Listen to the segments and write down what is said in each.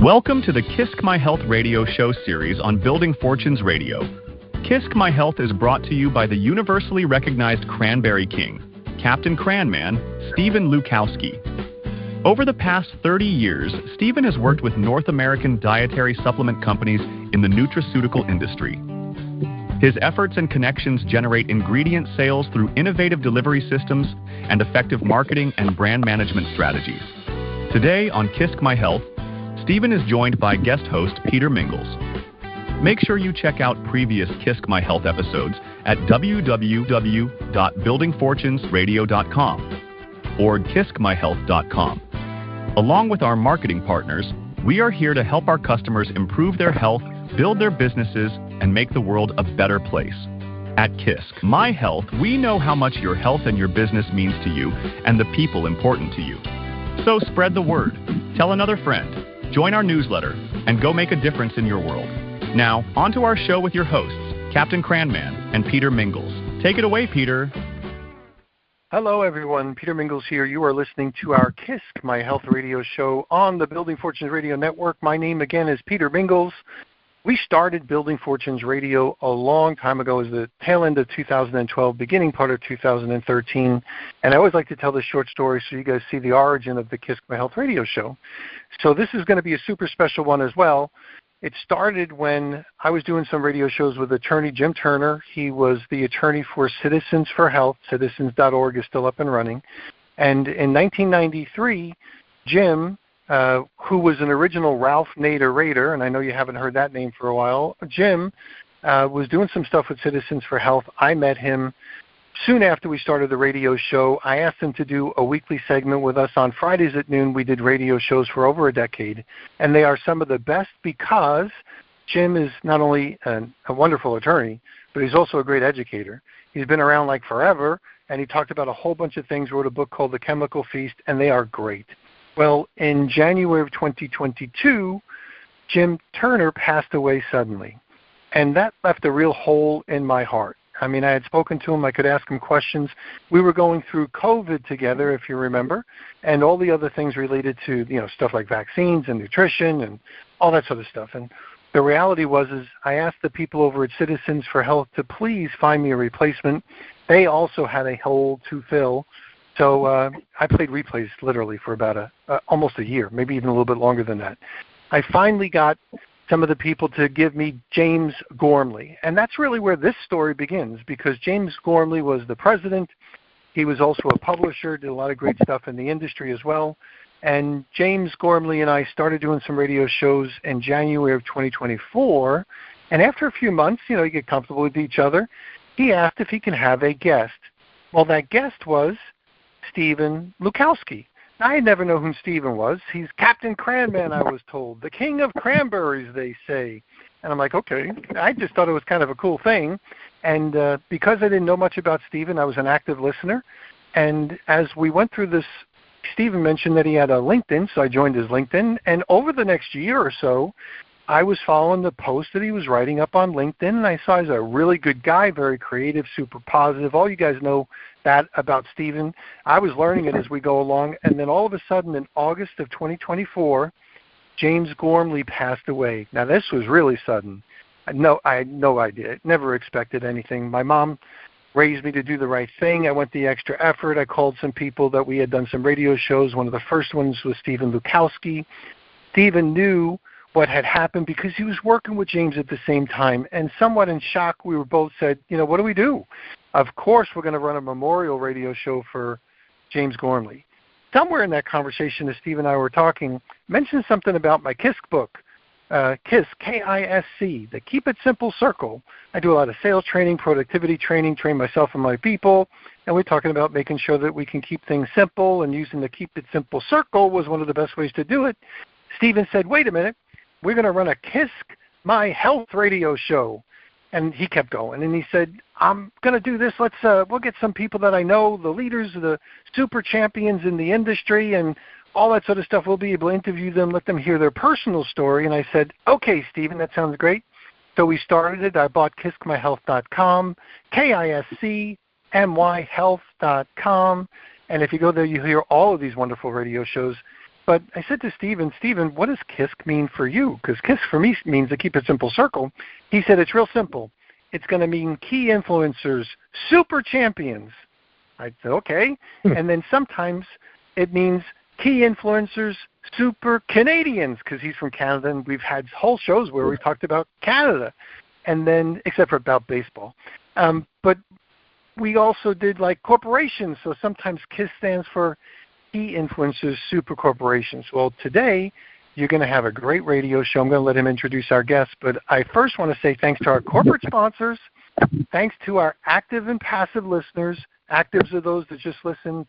Welcome to the KISC My Health Radio show series on Building Fortunes Radio. KISC My Health is brought to you by the universally recognized Cranberry King, Captain Cran Man Stephen Lukawski. Over the past 30 years, Stephen has worked with North American dietary supplement companies in the nutraceutical industry. His efforts and connections generate ingredient sales through innovative delivery systems and effective marketing and brand management strategies. Today on KISC My Health, Stephen is joined by guest host Peter Mingils. Make sure you check out previous KISC My Health episodes at www.buildingfortunesradio.com or KISCMyHealth.com. Along with our marketing partners, we are here to help our customers improve their health, build their businesses, and make the world a better place. At KISC My Health, we know how much your health and your business means to you and the people important to you. So spread the word, tell another friend, join our newsletter, and go make a difference in your world. Now, on to our show with your hosts, Captain Cran Man and Peter Mingils. Take it away, Peter. Hello, everyone. Peter Mingils here. You are listening to our KISC My Health Radio show on the Building Fortunes Radio Network. My name, again, is Peter Mingils. We started Building Fortunes Radio a long time ago, as the tail end of 2012, beginning part of 2013. And I always like to tell this short story so you guys see the origin of the KISC My Health Radio show. So this is going to be a super special one as well. It started when I was doing some radio shows with attorney Jim Turner. He was the attorney for Citizens for Health. Citizens.org is still up and running. And in 1993, Jim, who was an original Ralph Nader Raider, and I know you haven't heard that name for a while, Jim was doing some stuff with Citizens for Health. I met him soon after we started the radio show. I asked him to do a weekly segment with us on Fridays at noon. We did radio shows for over a decade, and they are some of the best because Jim is not only a wonderful attorney, but he's also a great educator. He's been around like forever, and he talked about a whole bunch of things, wrote a book called The Chemical Feast, and they are great. Well, in January of 2022, Jim Turner passed away suddenly, and that left a real hole in my heart. I mean, I had spoken to him. I could ask him questions. We were going through COVID together, if you remember, and all the other things related to, stuff like vaccines and nutrition and all that sort of stuff. And the reality was I asked the people over at Citizens for Health to please find me a replacement. They also had a hole to fill. So I played replays literally for about almost a year, maybe even a little bit longer than that. I finally got some of the people to give me James Gormley. And that's really where this story begins, because James Gormley was the president. He was also a publisher, did a lot of great stuff in the industry as well. And James Gormley and I started doing some radio shows in January of 2024. And after a few months, you get comfortable with each other, he asked if he can have a guest. Well, that guest was Stephen Lukawski. I never know who Stephen was. He's Captain Cran Man, I was told. The King of Cranberries, they say. And I'm like, okay. I just thought it was kind of a cool thing. And because I didn't know much about Stephen, I was an active listener. And as we went through this, Stephen mentioned that he had a LinkedIn, so I joined his LinkedIn. And over the next year or so, I was following the post that he was writing up on LinkedIn, and I saw he's a really good guy, very creative, super positive. All you guys know that about Stephen. I was learning it as we go along, and then all of a sudden in August of 2024, James Gormley passed away. Now, this was really sudden. I had no idea. Never expected anything. My mom raised me to do the right thing. I went the extra effort. I called some people that we had done some radio shows. One of the first ones was Stephen Lukawski. Stephen knew what had happened because he was working with James at the same time. And somewhat in shock, we were both said, what do we do? Of course, we're going to run a memorial radio show for James Gormley. Somewhere in that conversation, as Steve and I were talking, mentioned something about my KISC book, KISC, K-I-S-C, the Keep It Simple Circle. I do a lot of sales training, productivity training, train myself and my people, and we're talking about making sure that we can keep things simple, and using the Keep It Simple Circle was one of the best ways to do it. Stephen said, wait a minute, we're going to run a KISC My Health Radio show. And he kept going, and he said, I'm going to do this. We'll get some people that I know, the leaders, the super champions in the industry, and all that sort of stuff. We'll be able to interview them, let them hear their personal story. And I said, okay, Stephen, that sounds great. So we started it. I bought KISCMyHealth.com, KISCMyHealth.com. And if you go there, you hear all of these wonderful radio shows. But I said to Stephen, what does KISC mean for you? Because KISC for me means to keep it simple circle. He said it's real simple. It's going to mean key influencers, super champions. I said, okay. And then sometimes it means key influencers, super Canadians, because he's from Canada, and we've had whole shows where we've talked about Canada, and then except for about baseball. But we also did like corporations, so sometimes KISS stands for Key Influencers Super Corporations. Well, today you're going to have a great radio show. I'm going to let him introduce our guests, but I first want to say thanks to our corporate sponsors, thanks to our active and passive listeners. Actives are those that just listen.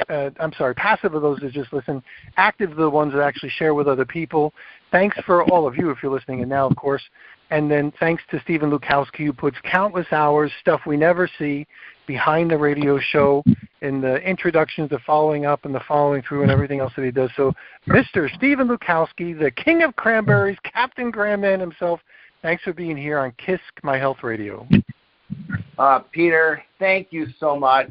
Passive are those that just listen. Active are the ones that actually share with other people. Thanks for all of you if you're listening, and now, of course. And then thanks to Stephen Lukawski, who puts countless hours, stuff we never see, behind the radio show, in the introductions, the following up, and the following through, and everything else that he does. So, Mr. Stephen Lukawski, the King of Cranberries, Captain Cran Man himself, thanks for being here on KISC My Health Radio. Peter, thank you so much.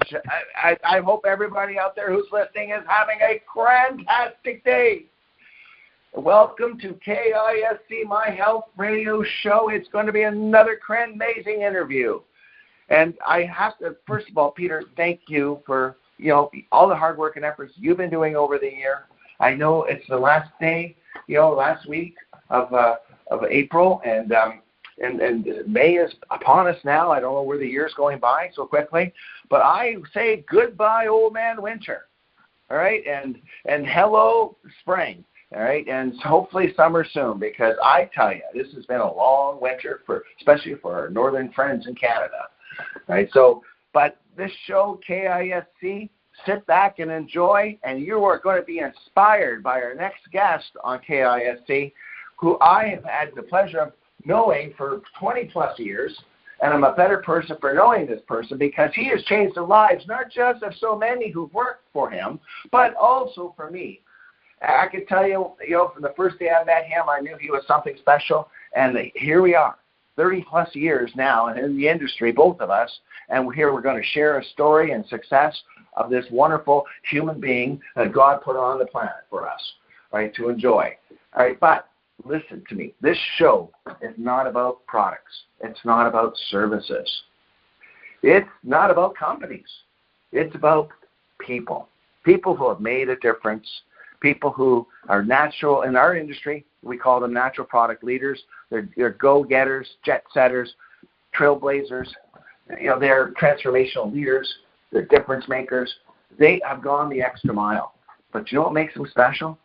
I hope everybody out there who's listening is having a fantastic day. Welcome to KISC My Health Radio Show. It's going to be another amazing interview. And I have to, first of all, Peter, thank you for all the hard work and efforts you've been doing over the year. I know it's the last day, last week of April, and May is upon us now. I don't know where the year's going by so quickly, but I say goodbye, old man winter. All right, and hello, spring. All right, and hopefully summer soon, because I tell you, this has been a long winter, especially for our northern friends in Canada. All right, but this show, KISC, sit back and enjoy, and you are going to be inspired by our next guest on KISC, who I have had the pleasure of knowing for 20-plus years, and I'm a better person for knowing this person because he has changed the lives, not just of so many who've worked for him, but also for me. I can tell you, from the first day I met him, I knew he was something special, and here we are, 30-plus years now in the industry, both of us, and here we're going to share a story and success of this wonderful human being that God put on the planet for us, right, to enjoy. All right, but listen to me. This show is not about products. It's not about services. It's not about companies. It's about people who have made a difference, people who are natural in our industry. We call them natural product leaders. They're go-getters, jet-setters, trailblazers. They're transformational leaders. They're difference makers. They have gone the extra mile. But you know what makes them special?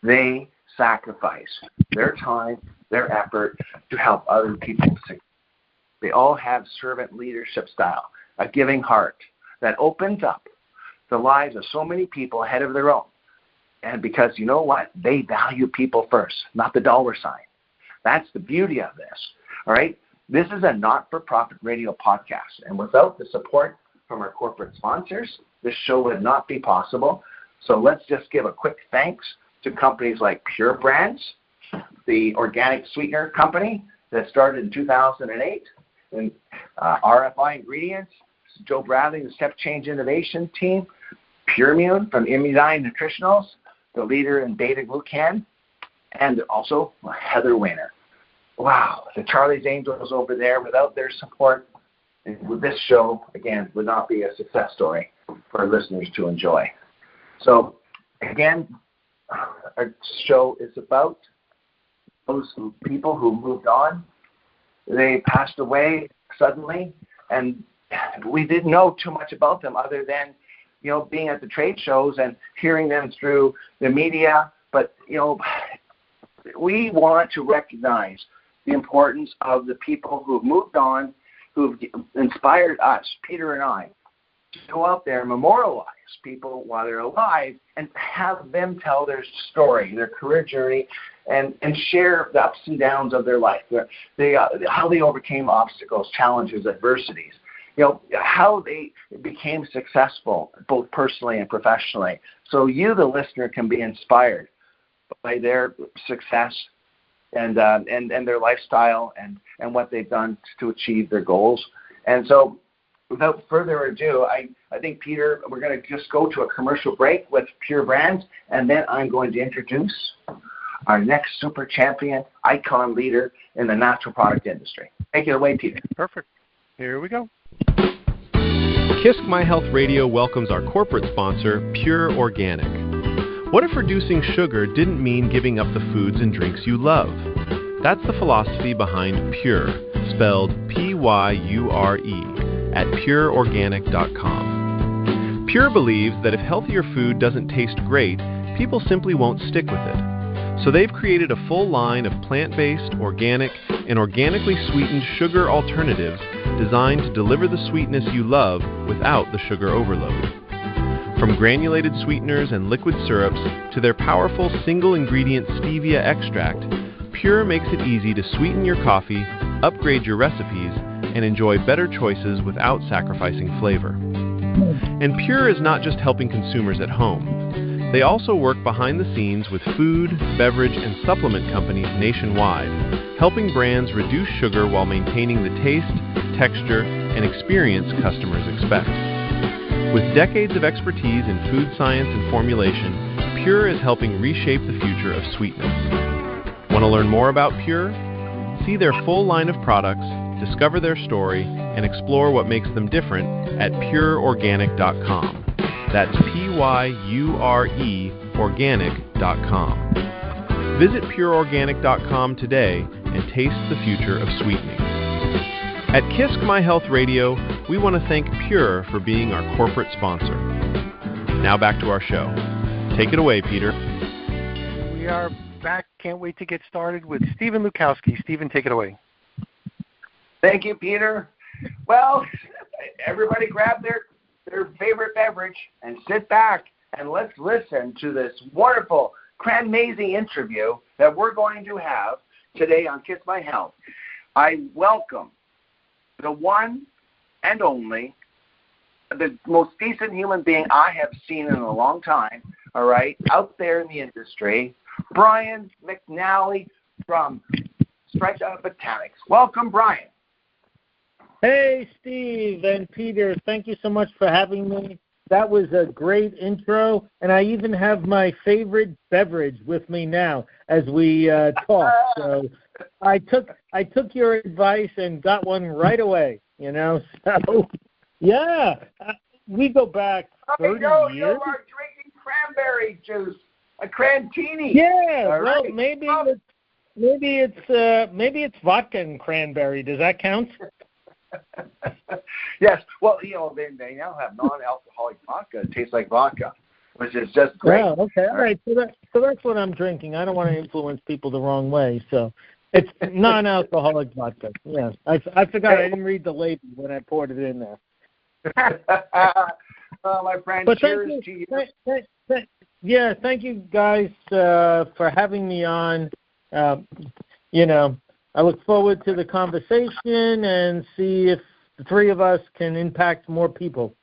They sacrifice their time, their effort to help other people succeed. They all have servant leadership style, a giving heart that opens up the lives of so many people ahead of their own. And because you know what? They value people first, not the dollar sign. That's the beauty of this. All right? This is a not-for-profit radio podcast. And without the support from our corporate sponsors, this show would not be possible. So let's just give a quick thanks to companies like Pure Brands, the organic sweetener company that started in 2008, and RFI Ingredients, Joe Bradley, the Step Change Innovation Team, PureMune from Immudyne Nutritionals, the leader in beta-glucan, and also Heather Weiner. Wow, the Charlie's Angels over there, without their support, with this show, again, would not be a success story for our listeners to enjoy. So, again, our show is about those people who moved on. They passed away suddenly, and we didn't know too much about them other than being at the trade shows and hearing them through the media. But, we want to recognize the importance of the people who've moved on, who've inspired us, Peter and I, to go out there and memorialize people while they're alive and have them tell their story, their career journey, and share the ups and downs of their life, how they overcame obstacles, challenges, adversities. How they became successful, both personally and professionally. So you, the listener, can be inspired by their success and their lifestyle and what they've done to achieve their goals. And so without further ado, I think, Peter, we're going to just go to a commercial break with Pure Brands, and then I'm going to introduce our next super champion, icon leader in the natural product industry. Take it away, Peter. Perfect. Here we go. KISC My Health Radio welcomes our corporate sponsor, Pure Organic. What if reducing sugar didn't mean giving up the foods and drinks you love? That's the philosophy behind Pure, spelled P-Y-U-R-E, at pureorganic.com. Pure believes that if healthier food doesn't taste great, people simply won't stick with it. So they've created a full line of plant-based, organic, and organically sweetened sugar alternatives designed to deliver the sweetness you love without the sugar overload. From granulated sweeteners and liquid syrups to their powerful single-ingredient stevia extract, Pure makes it easy to sweeten your coffee, upgrade your recipes, and enjoy better choices without sacrificing flavor. And Pure is not just helping consumers at home. They also work behind the scenes with food, beverage, and supplement companies nationwide, helping brands reduce sugar while maintaining the taste, texture, and experience customers expect. With decades of expertise in food science and formulation, Pure is helping reshape the future of sweetness. Want to learn more about Pure? See their full line of products, discover their story, and explore what makes them different at pureorganic.com. That's P-Y-U-R-E organic.com. Visit pureorganic.com today and taste the future of sweetening. At KISC My Health Radio, we want to thank Pure for being our corporate sponsor. Now back to our show. Take it away, Peter. We are back. Can't wait to get started with Stephen Lukawski. Stephen, take it away. Thank you, Peter. Well, everybody grab their favorite beverage and sit back and let's listen to this wonderful, cran-mazing interview that we're going to have today on KISC My Health. I welcome the one and only, the most decent human being I have seen in a long time, all right, out there in the industry, Brian McNally from Stryka Botanics. Welcome, Brian. Hey, Steve and Peter, thank you so much for having me. That was a great intro, and I even have my favorite beverage with me now as we talk. So I took your advice and got one right away, you know. So, yeah, we go back 30 years. You are drinking cranberry juice, a crantini. Yeah, all well, right. maybe it's vodka and cranberry. Does that count? Yes. Well, you know, they now have non-alcoholic vodka. It tastes like vodka, which is just great. Oh, okay. All right. So that's what I'm drinking. I don't want to influence people the wrong way. So it's non-alcoholic vodka. Yeah. I forgot I didn't read the label when I poured it in there. Well, my friend, but cheers to you. Yeah, thank you guys for having me on. You know, I look forward to the conversation and see if the three of us can impact more people.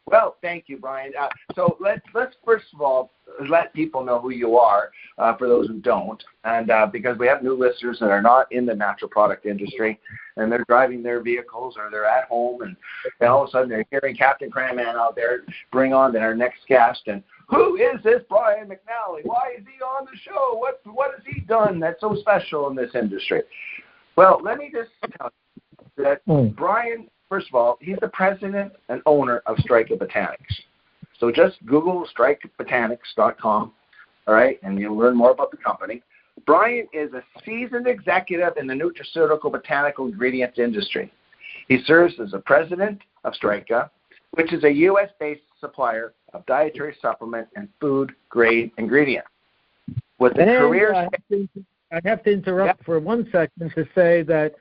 Well, thank you, Brian. So let's first of all let people know who you are, for those who don't, and because we have new listeners that are not in the natural product industry, and they're driving their vehicles or they're at home, and all of a sudden they're hearing Captain Cran Man out there bring on our next guest, and who is this Brian McNally? Why is he on the show? What has he done that's so special in this industry? Well, let me just tell you that Brian, first of all, he's the president and owner of Stryka Botanics. So just Google strykabotanics.com, all right, and you'll learn more about the company. Brian is a seasoned executive in the nutraceutical botanical ingredients industry. He serves as the president of Stryka, which is a U.S.-based supplier of dietary supplement and food-grade ingredients. With a career... I have to interrupt for 1 second to say that,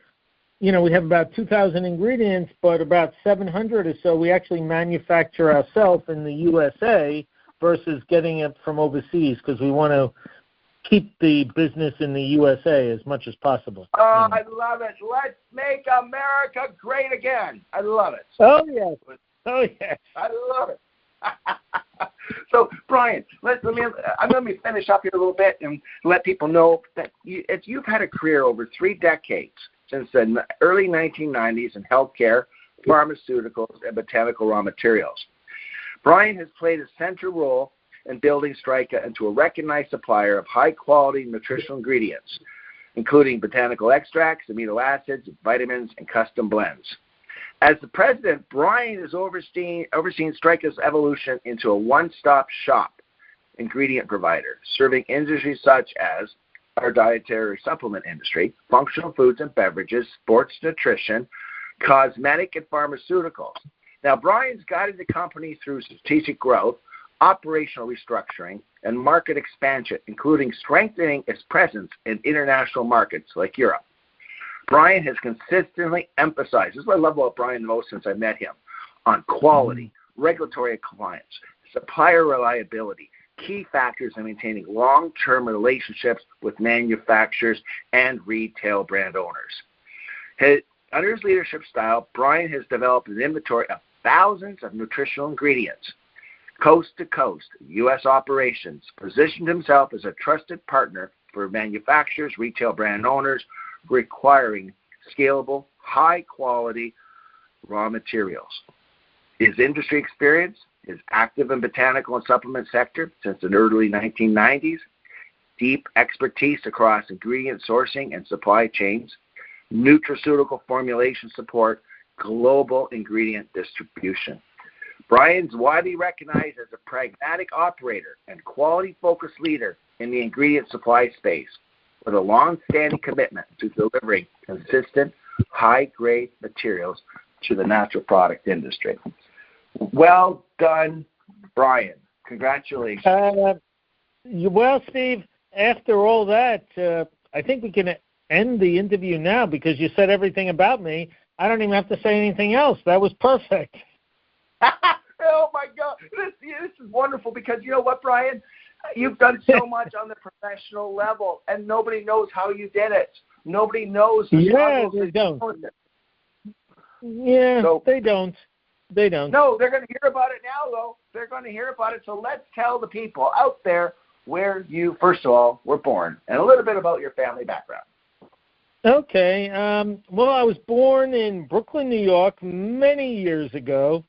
you know, we have about 2,000 ingredients, but about 700 or so we actually manufacture ourselves in the USA versus getting it from overseas because we want to keep the business in the USA as much as possible. Oh, I love it. Let's make America great again. I love it. Oh, yes. Oh, yes. I love it. So, Brian, let me finish up here a little bit and let people know that you've had a career over 3 decades since the early 1990s in healthcare, pharmaceuticals, and botanical raw materials. Brian has played a central role in building Stryka into a recognized supplier of high-quality nutritional ingredients, including botanical extracts, amino acids, vitamins, and custom blends. As the president, Brian is overseeing Stryka's evolution into a one-stop shop ingredient provider, serving industries such as our dietary supplement industry, functional foods and beverages, sports nutrition, cosmetic, and pharmaceuticals. Now, Brian's guided the company through strategic growth, operational restructuring, and market expansion, including strengthening its presence in international markets like Europe. Brian has consistently emphasized, this is what I love about Brian the most since I met him, on quality, regulatory compliance, supplier reliability, key factors in maintaining long-term relationships with manufacturers and retail brand owners. Under his leadership style, Brian has developed an inventory of thousands of nutritional ingredients. Coast to coast, U.S. operations, positioned himself as a trusted partner for manufacturers, retail brand owners, requiring scalable, high-quality raw materials. His industry experience is active in botanical and supplement sector since the early 1990s, deep expertise across ingredient sourcing and supply chains, nutraceutical formulation support, global ingredient distribution. Brian's widely recognized as a pragmatic operator and quality-focused leader in the ingredient supply space, with a long-standing commitment to delivering consistent, high-grade materials to the natural product industry. Well done, Brian. Congratulations. Well, Steve, after all that, I think we can end the interview now because you said everything about me. I don't even have to say anything else. That was perfect. Oh, my God. This is wonderful because you know what, Brian? You've done so much on the professional level, and nobody knows how you did it. Nobody knows the struggles. They don't. Yeah, so, they don't. They don't. No, they're going to hear about it now, though. They're going to hear about it. So let's tell the people out there where you, first of all, were born and a little bit about your family background. Okay. Well, I was born in Brooklyn, New York, many years ago.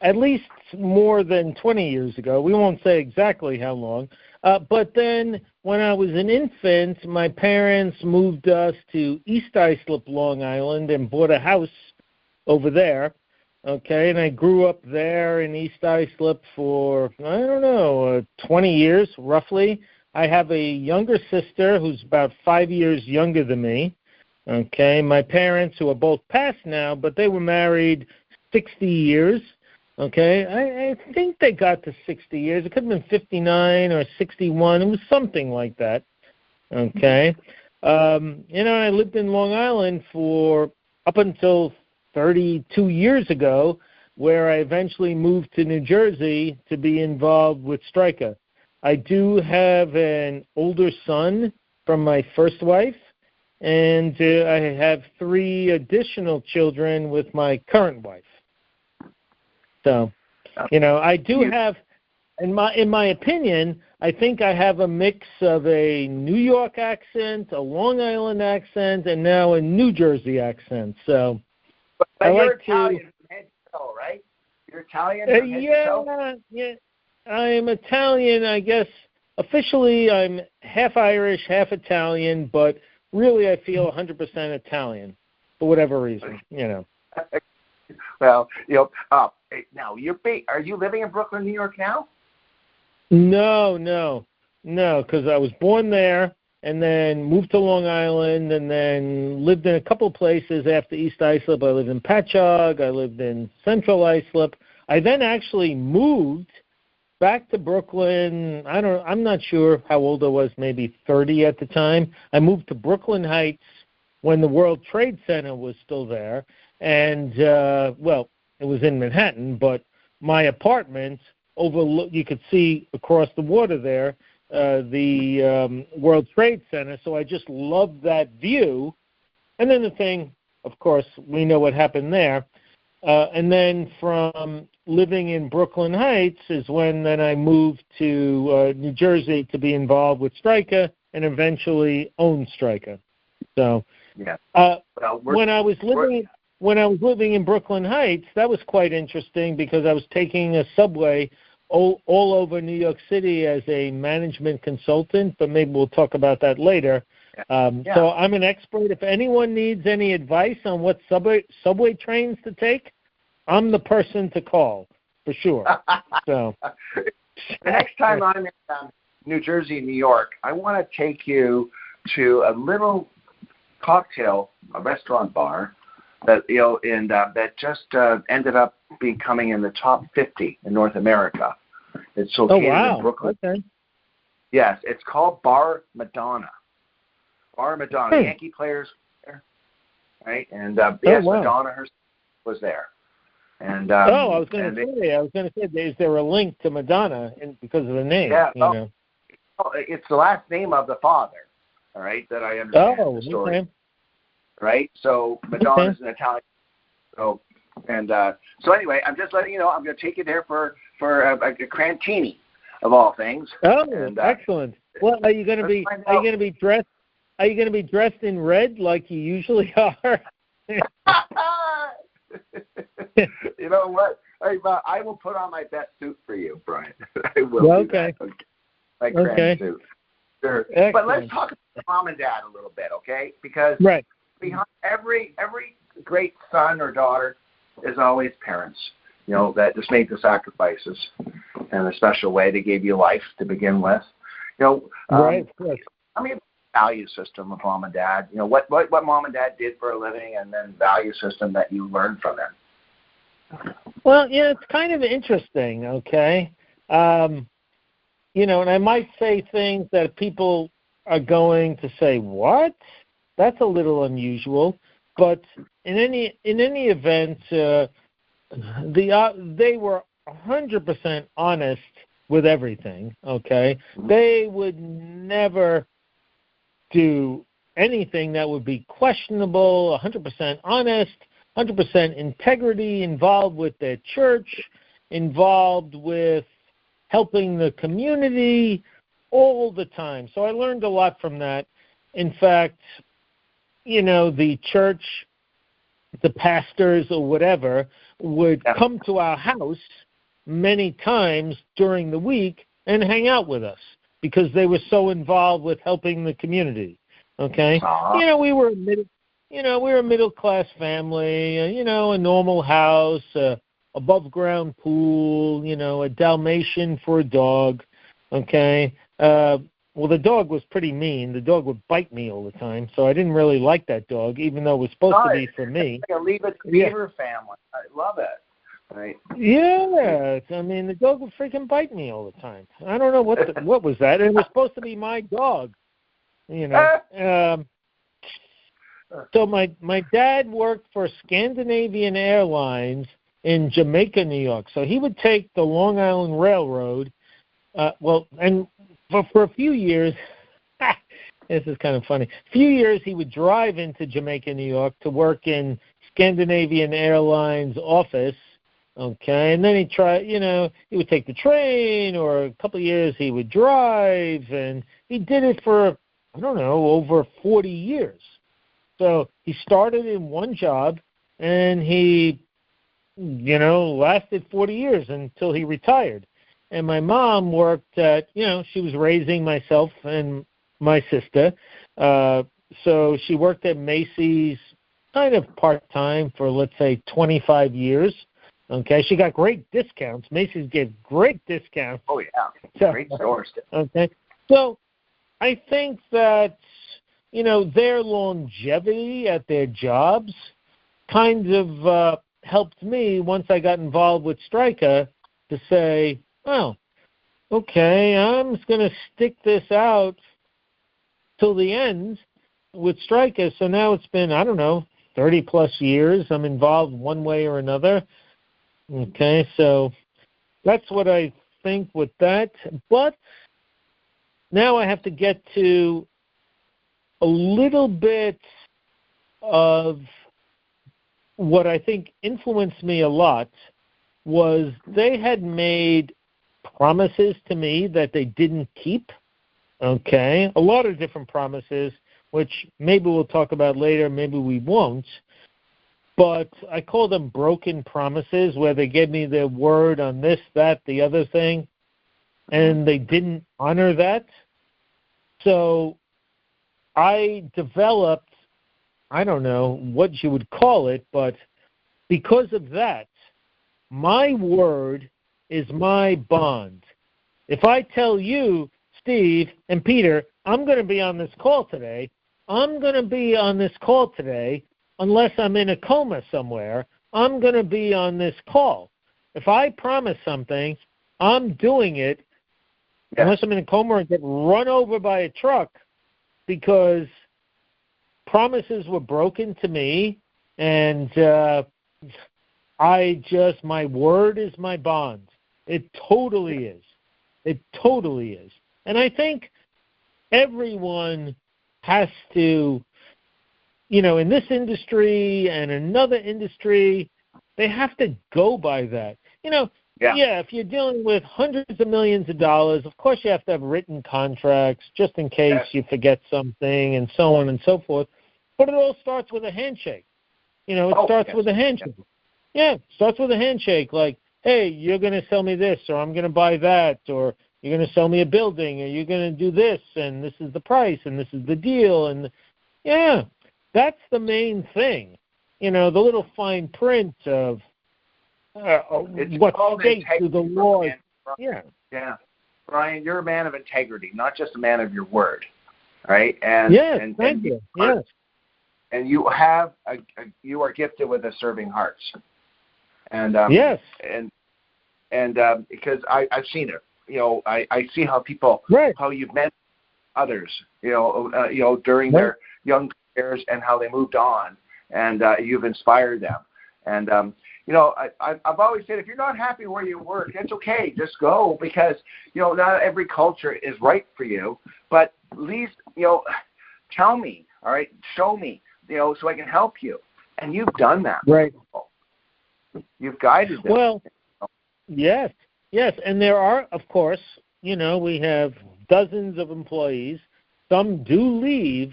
At least more than 20 years ago. We won't say exactly how long. But then when I was an infant, my parents moved us to East Islip, Long Island, and bought a house over there. Okay, and I grew up there in East Islip for, 20 years, roughly. I have a younger sister who's about 5 years younger than me. Okay, my parents, who are both passed now, but they were married 60 years. Okay, I think they got to 60 years. It could have been 59 or 61. It was something like that. Okay. I lived in Long Island for up until 32 years ago, where I eventually moved to New Jersey to be involved with Stryka. I do have an older son from my first wife, and I have 3 additional children with my current wife. So, I do have, in my opinion, I think I have a mix of a New York accent, a Long Island accent, and now a New Jersey accent. So, but you're Italian from head to toe, right? You're Italian from head to toe? Yeah. I'm Italian, I guess. Officially, I'm half Irish, half Italian, but really I feel 100% Italian for whatever reason, Well, now are you living in Brooklyn, New York now? No, because I was born there and then moved to Long Island and then lived in a couple of places after East Islip. I lived in Patchogue. I lived in Central Islip. I then actually moved back to Brooklyn. I'm not sure how old I was, maybe 30 at the time. I moved to Brooklyn Heights when the World Trade Center was still there. And, it was in Manhattan, but my apartment you could see across the water there, the World Trade Center. So I just loved that view. And then the thing, of course, we know what happened there. And then from living in Brooklyn Heights is when then I moved to New Jersey to be involved with Stryka and eventually own Stryka. So yeah. When I was living when I was living in Brooklyn Heights, that was quite interesting because I was taking a subway all over New York City as a management consultant, but maybe we'll talk about that later. So I'm an expert. If anyone needs any advice on what subway trains to take, I'm the person to call, for sure. So the next time I'm in New Jersey, New York, I want to take you to a little a restaurant bar that that just ended up becoming in the top 50 in North America. It's located in Brooklyn. Okay. Yes, it's called Bar Madonna. Bar Madonna. Yankee players were there, right? And Madonna herself was there. And I was going to say, is there a link to Madonna because of the name? Yeah, it's the last name of the father. All right, that I understand the story. Okay. Right, so Madonna is an Italian. So anyway, I'm just letting you know. I'm going to take you there for a crantini, of all things. Oh, and, excellent. Well, are you going to be dressed? Are you going to be dressed in red like you usually are? You know what? I will put on my best suit for you, Brian. I will. Okay. Do that. My grand suit. Sure. But let's talk about mom and dad a little bit, okay? Because behind every great son or daughter is always parents, that just made the sacrifices in a special way. They gave you life to begin with. Tell me about the value system of mom and dad. What mom and dad did for a living, and then value system that you learned from them. Well, it's kind of interesting, okay? And I might say things that people are going to say, what? That's a little unusual. But in any event, they were 100% honest with everything, okay? They would never do anything that would be questionable, 100% honest, 100% integrity, involved with their church, involved with helping the community all the time. So I learned a lot from that. In fact, the church, the pastors or whatever, would come to our house many times during the week and hang out with us because they were so involved with helping the community. Okay? We were a middle class family, a normal house, above ground pool, a Dalmatian for a dog. Okay? Well, the dog was pretty mean. The dog would bite me all the time, so I didn't really like that dog, even though it was supposed to be for me. It's like a Leave It to Beaver family. I love it. Right. Yeah, I mean, the dog would freaking bite me all the time. I don't know what was that. It was supposed to be my dog, So my dad worked for Scandinavian Airlines in Jamaica, New York. So he would take the Long Island Railroad. And for a few years, this is kind of funny. A few years he would drive into Jamaica, New York to work in Scandinavian Airlines office. Okay, and then he would take the train, or a couple of years he would drive, and he did it for, over 40 years. So he started in one job, and he, lasted 40 years until he retired. And my mom worked at, she was raising myself and my sister. So she worked at Macy's kind of part-time for, let's say, 25 years. Okay, she got great discounts. Macy's gave great discounts. Oh, yeah. Great stores. Okay. So I think that, their longevity at their jobs kind of helped me once I got involved with Stryka to say, oh, okay, I'm just going to stick this out till the end with Stryka. So now it's been, 30-plus years. I'm involved one way or another. Okay, so that's what I think with that. But now I have to get to a little bit of what I think influenced me a lot was they had made promises to me that they didn't keep. Okay, a lot of different promises, which maybe we'll talk about later, maybe we won't. but I call them broken promises, where they gave me their word on this, that, the other thing, and they didn't honor that. So I developed, I don't know what you would call it, but because of that, my word is my bond. If I tell you, Steve and Peter, I'm going to be on this call today, I'm going to be on this call today, unless I'm in a coma somewhere, I'm going to be on this call. If I promise something, I'm doing it, unless I'm in a coma or get run over by a truck, because promises were broken to me, and my word is my bond. It totally is. It totally is. And I think everyone has to, in this industry and another industry, they have to go by that. If you're dealing with hundreds of millions of dollars, of course you have to have written contracts just in case you forget something and so on and so forth. But it all starts with a handshake. It starts with a handshake. Yeah, it starts with a handshake, like, hey, you're going to sell me this, or I'm going to buy that, or you're going to sell me a building, or you're going to do this, and this is the price, and this is the deal. And, that's the main thing. The little fine print of what states do the laws. Yeah. Brian, you're a man of integrity, not just a man of your word, right? Thank you. Yes. And you have you are gifted with a serving heart. And because I've seen it, I see how people, how you've met others, during their young careers and how they moved on, and you've inspired them. And I've always said, if you're not happy where you work, it's okay, just go, because not every culture is right for you, but at least tell me, all right, show me, so I can help you. And you've done that. Right. You've guided them. Well, yes. And there are, of course, we have dozens of employees. Some do leave,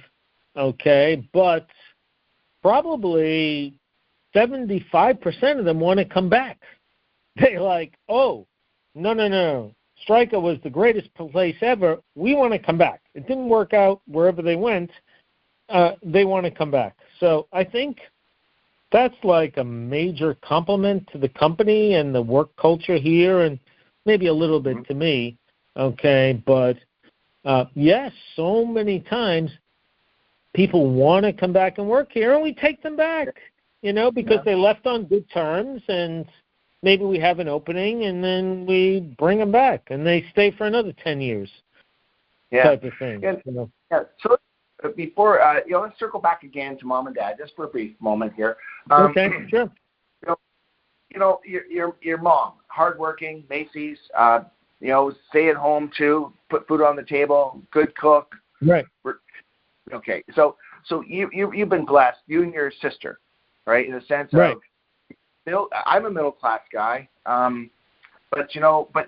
but probably 75% of them want to come back. They're like, oh, no. Stryka was the greatest place ever. We want to come back. It didn't work out wherever they went. They want to come back. So I think that's like a major compliment to the company and the work culture here, and maybe a little bit to me, but yes, so many times people want to come back and work here, and we take them back, because they left on good terms, and maybe we have an opening, and then we bring them back, and they stay for another 10 years type of thing. So before, let's circle back again to Mom and Dad just for a brief moment here. Sure. Your mom, hardworking, Macy's, stay at home too, put food on the table, good cook. Right. Okay. So you've been blessed, you and your sister, right? In the sense of, I'm a middle class guy, but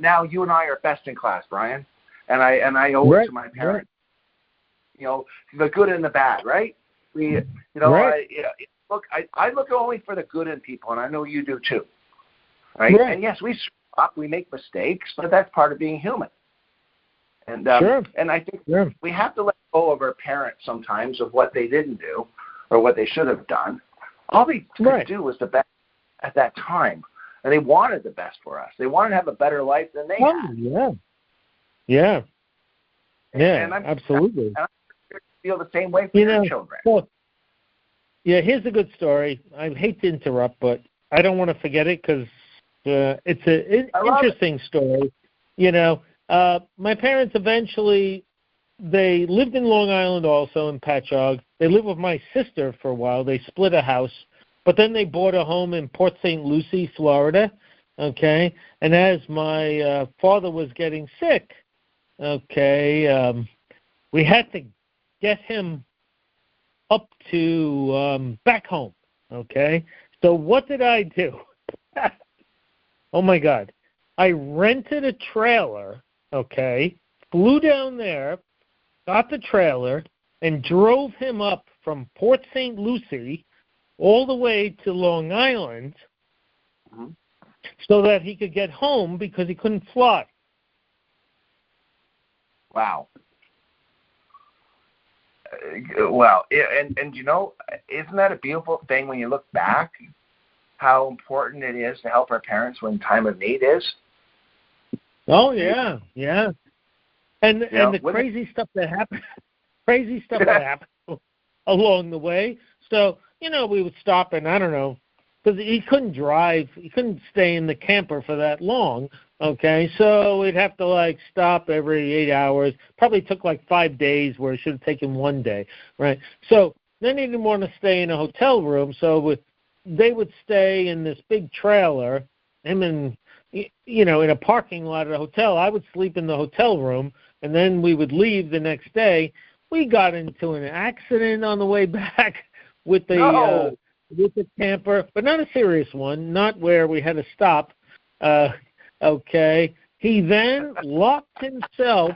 now you and I are best in class, Brian, and I owe it to my parents. The good and the bad, right? I look only for the good in people, and I know you do too, right? And yes, we screw up, we make mistakes, but that's part of being human. And and I think we have to let go of our parents sometimes of what they didn't do or what they should have done. All they could do was the best at that time, and they wanted the best for us. They wanted to have a better life than they had. Yeah, and absolutely. I feel the same way for your children. Well, here's a good story. I hate to interrupt, but I don't want to forget it because it's an interesting story. My parents eventually, they lived in Long Island also, in Patchogue. They lived with my sister for a while. They split a house, but then they bought a home in Port St. Lucie, Florida, And as my father was getting sick, we had to get him up to back home, So what did I do? Oh, my God. I rented a trailer, flew down there, got the trailer, and drove him up from Port St. Lucie, all the way to Long Island so that he could get home because he couldn't fly. Wow. Well, and you know, isn't that a beautiful thing when you look back, how important it is to help our parents when time of need is? Oh, yeah, yeah. And the crazy stuff that happened along the way. So, you know, we would stop and, I don't know, because he couldn't drive. He couldn't stay in the camper for that long, okay? So we'd have to, like, stop every 8 hours. Probably took, like, 5 days where it should have taken 1 day, right? So then he didn't want to stay in a hotel room, so they would stay in this big trailer, him and, you know, in a parking lot at a hotel. I would sleep in the hotel room, and then we would leave the next day. We got into an accident on the way back with the camper, but not a serious one, not where we had to stop. Okay. He then locked himself.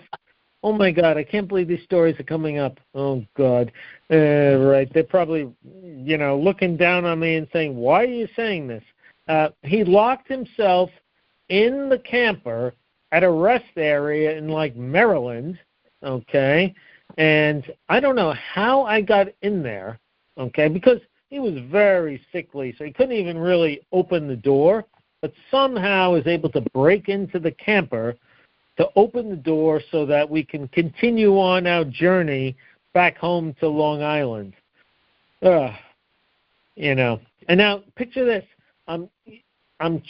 Oh, my God, I can't believe these stories are coming up. Oh, God. Right. They're probably, you know, looking down on me and saying, why are you saying this? He locked himself in the camper at a rest area in, like, Maryland, okay? And I don't know how I got in there, okay, because he was very sickly, so he couldn't even really open the door, but somehow was able to break into the camper to open the door so that we can continue on our journey back home to Long Island. You know, and now picture this. I'm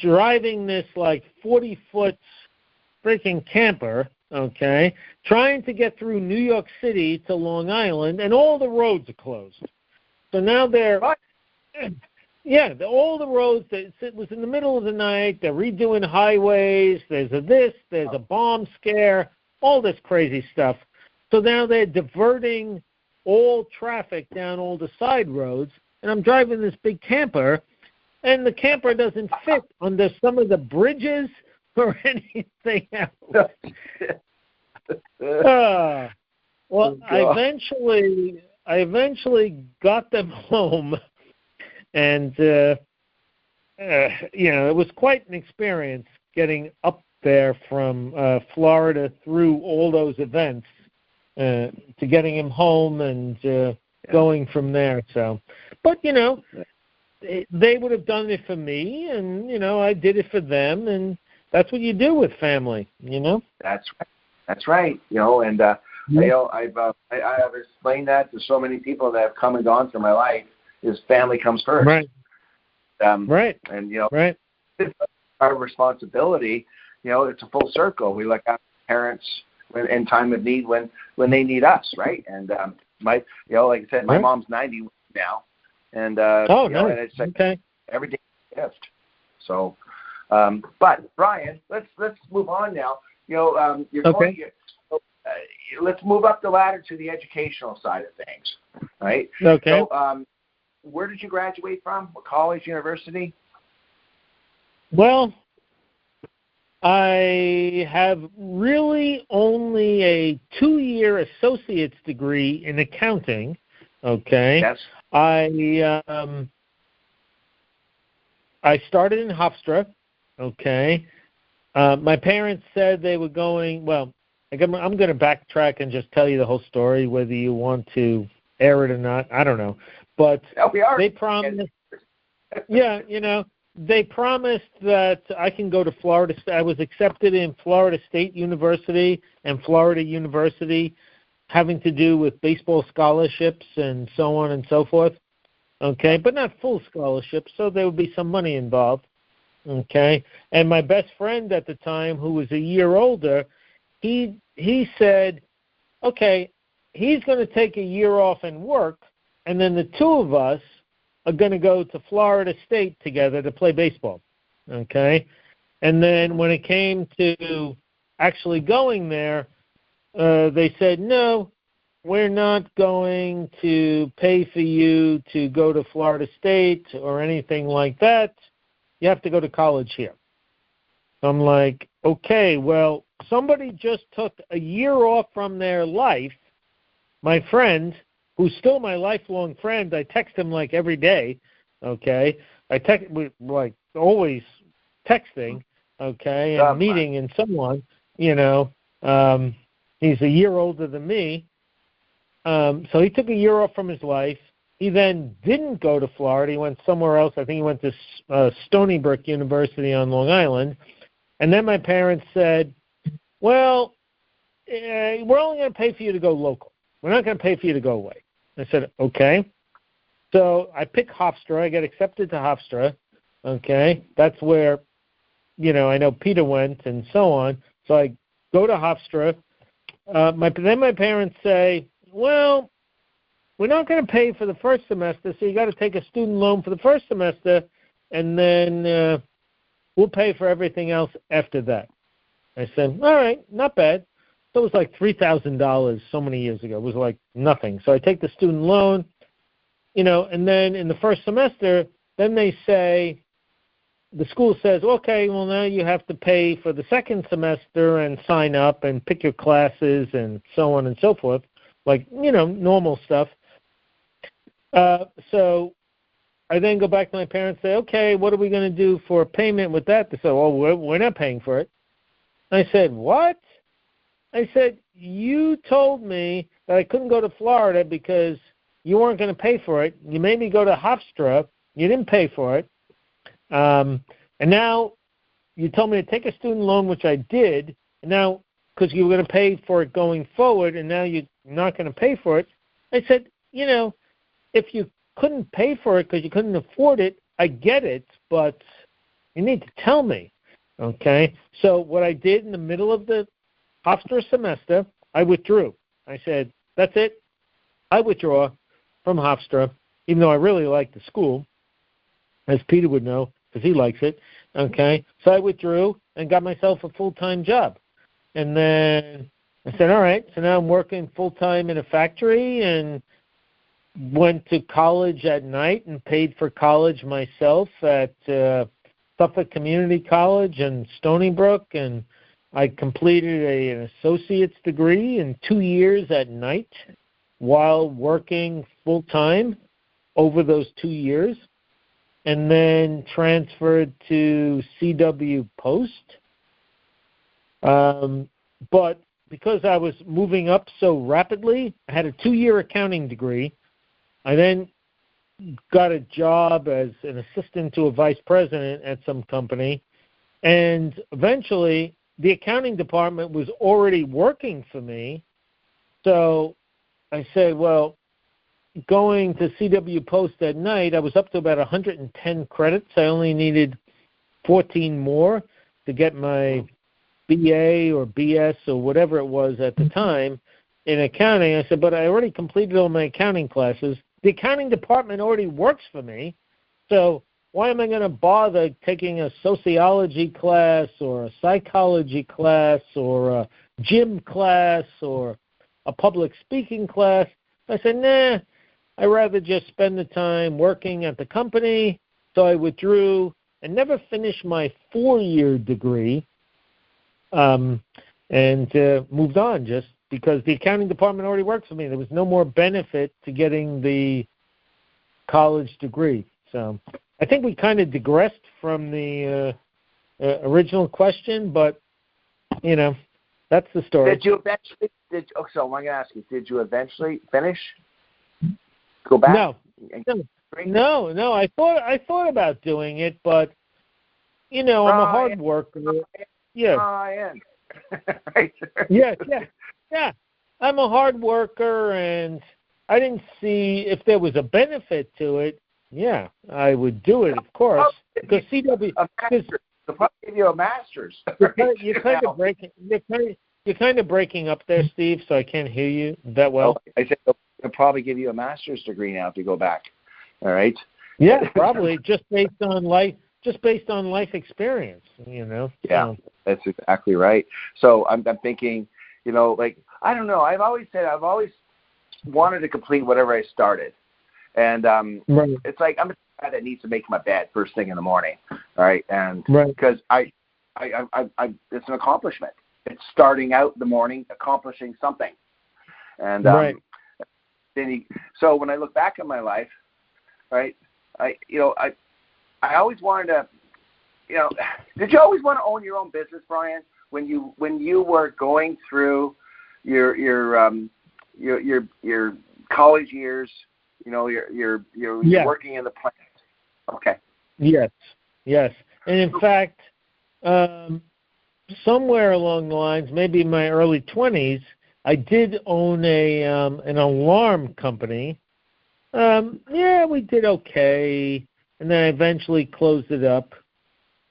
driving this, like, 40-foot freaking camper, okay, trying to get through New York City to Long Island, and all the roads are closed. So now all the roads, it was in the middle of the night, they're redoing highways, there's a bomb scare, all this crazy stuff. So now they're diverting all traffic down all the side roads, and I'm driving this big camper, and the camper doesn't fit under some of the bridges or anything else. Well, I eventually got them home, and you know, it was quite an experience getting up there from Florida through all those events to getting him home and going from there. So, but you know, they would have done it for me, and you know, I did it for them, and that's what you do with family, you know. That's right. You know, and you know, I've explained that to so many people that have come and gone through my life. Is family comes first, right? Right. And you know, right. It's our responsibility. You know, it's a full circle. We look after parents in time of need when they need us, right? And you know, like I said, my mom's 90 now, and you know, and it's like every day is a gift. So, but Brian, let's move on now. You know, you're going. Let's move up the ladder to the educational side of things, right? Okay. So, where did you graduate from? What college, university? Well, I have really only a 2-year associate's degree in accounting. Okay. Yes. I started in Hofstra. Okay. My parents said they were going. Well, I'm going to backtrack and just tell you the whole story, whether you want to air it or not. I don't know. But they promised. Yeah, you know, they promised that I can go to Florida. I was accepted in Florida State University and Florida University, having to do with baseball scholarships and so on and so forth. Okay, but not full scholarships, so there would be some money involved. Okay, and my best friend at the time, who was a year older, he said, okay, he's going to take a year off and work, and then the two of us are going to go to Florida State together to play baseball. Okay, and then when it came to actually going there, they said, no, we're not going to pay for you to go to Florida State or anything like that. You have to go to college here. I'm like, okay, well, somebody just took a year off from their life. My friend, who's still my lifelong friend, I text him like every day, okay? We like always texting, okay, and meeting and so on, you know. He's a year older than me. So he took a year off from his life. He then didn't go to Florida. He went somewhere else. I think he went to Stony Brook University on Long Island. And then my parents said, well, we're only going to pay for you to go local. We're not going to pay for you to go away. I said, okay. So I picked Hofstra. I got accepted to Hofstra. Okay. That's where, you know, I know Peter went and so on. So I go to Hofstra. Then my parents say, well, we're not going to pay for the first semester, so you got to take a student loan for the first semester, and then we'll pay for everything else after that. I said, all right, not bad. So it was like $3,000 so many years ago. It was like nothing. So I take the student loan, you know, and then in the first semester, then they say, the school says, okay, well, now you have to pay for the second semester and sign up and pick your classes and so on and so forth, like, you know, normal stuff. So I then go back to my parents and say, okay, what are we going to do for payment with that? They said, well, we're not paying for it. I said, what? I said, you told me that I couldn't go to Florida because you weren't going to pay for it. You made me go to Hofstra. You didn't pay for it. And now you told me to take a student loan, which I did, and now because you were going to pay for it going forward, and now you're not going to pay for it. I said, you know, if you couldn't pay for it because you couldn't afford it, I get it, but you need to tell me, okay? So what I did in the middle of the Hofstra semester, I withdrew. I said, that's it. I withdraw from Hofstra, even though I really like the school, as Peter would know, because he likes it, okay? So I withdrew and got myself a full-time job. And then I said, all right, so now I'm working full-time in a factory and went to college at night and paid for college myself at Suffolk Community College in Stony Brook, and I completed an associate's degree in 2 years at night while working full-time over those 2 years, and then transferred to CW Post. But because I was moving up so rapidly, I had a 2-year accounting degree. I then got a job as an assistant to a vice president at some company, and eventually the accounting department was already working for me. So I said, well, going to CW Post at night, I was up to about 110 credits. I only needed 14 more to get my BA or BS or whatever it was at the time in accounting. I said, but I already completed all my accounting classes. The accounting department already works for me, so why am I going to bother taking a sociology class or a psychology class or a gym class or a public speaking class? I said, nah, I'd rather just spend the time working at the company. So I withdrew and never finished my 4-year degree and moved on just because the accounting department already works for me. There was no more benefit to getting the college degree. So I think we kind of digressed from the original question, but, you know, that's the story. So I'm going to ask you, did you eventually finish? Go back? No. I thought about doing it, but, you know, I'm a hard worker. Yeah. Brian. Right. Yeah. I'm a hard worker, and I didn't see if there was a benefit to it. Yeah, I would do it, of course, because CW. They'll probably give you a master's. You're kind of breaking up there, Steve. So I can't hear you that well. I said they'll probably give you a master's degree now if you go back. All right. Yeah, probably just based on life experience. You know. Yeah, that's exactly right. So I'm thinking, you know, like I don't know. I've always wanted to complete whatever I started. And It's like I'm a guy that needs to make my bed first thing in the morning, all right? And because I it's an accomplishment. It's starting out the morning, accomplishing something. And so when I look back at my life, right, I always wanted to, did you always want to own your own business, Brian? When you were going through your college years, you're working in the plant. Okay. Yes. And in fact, somewhere along the lines, maybe in my early 20s, I did own an alarm company. We did okay, and then I eventually closed it up.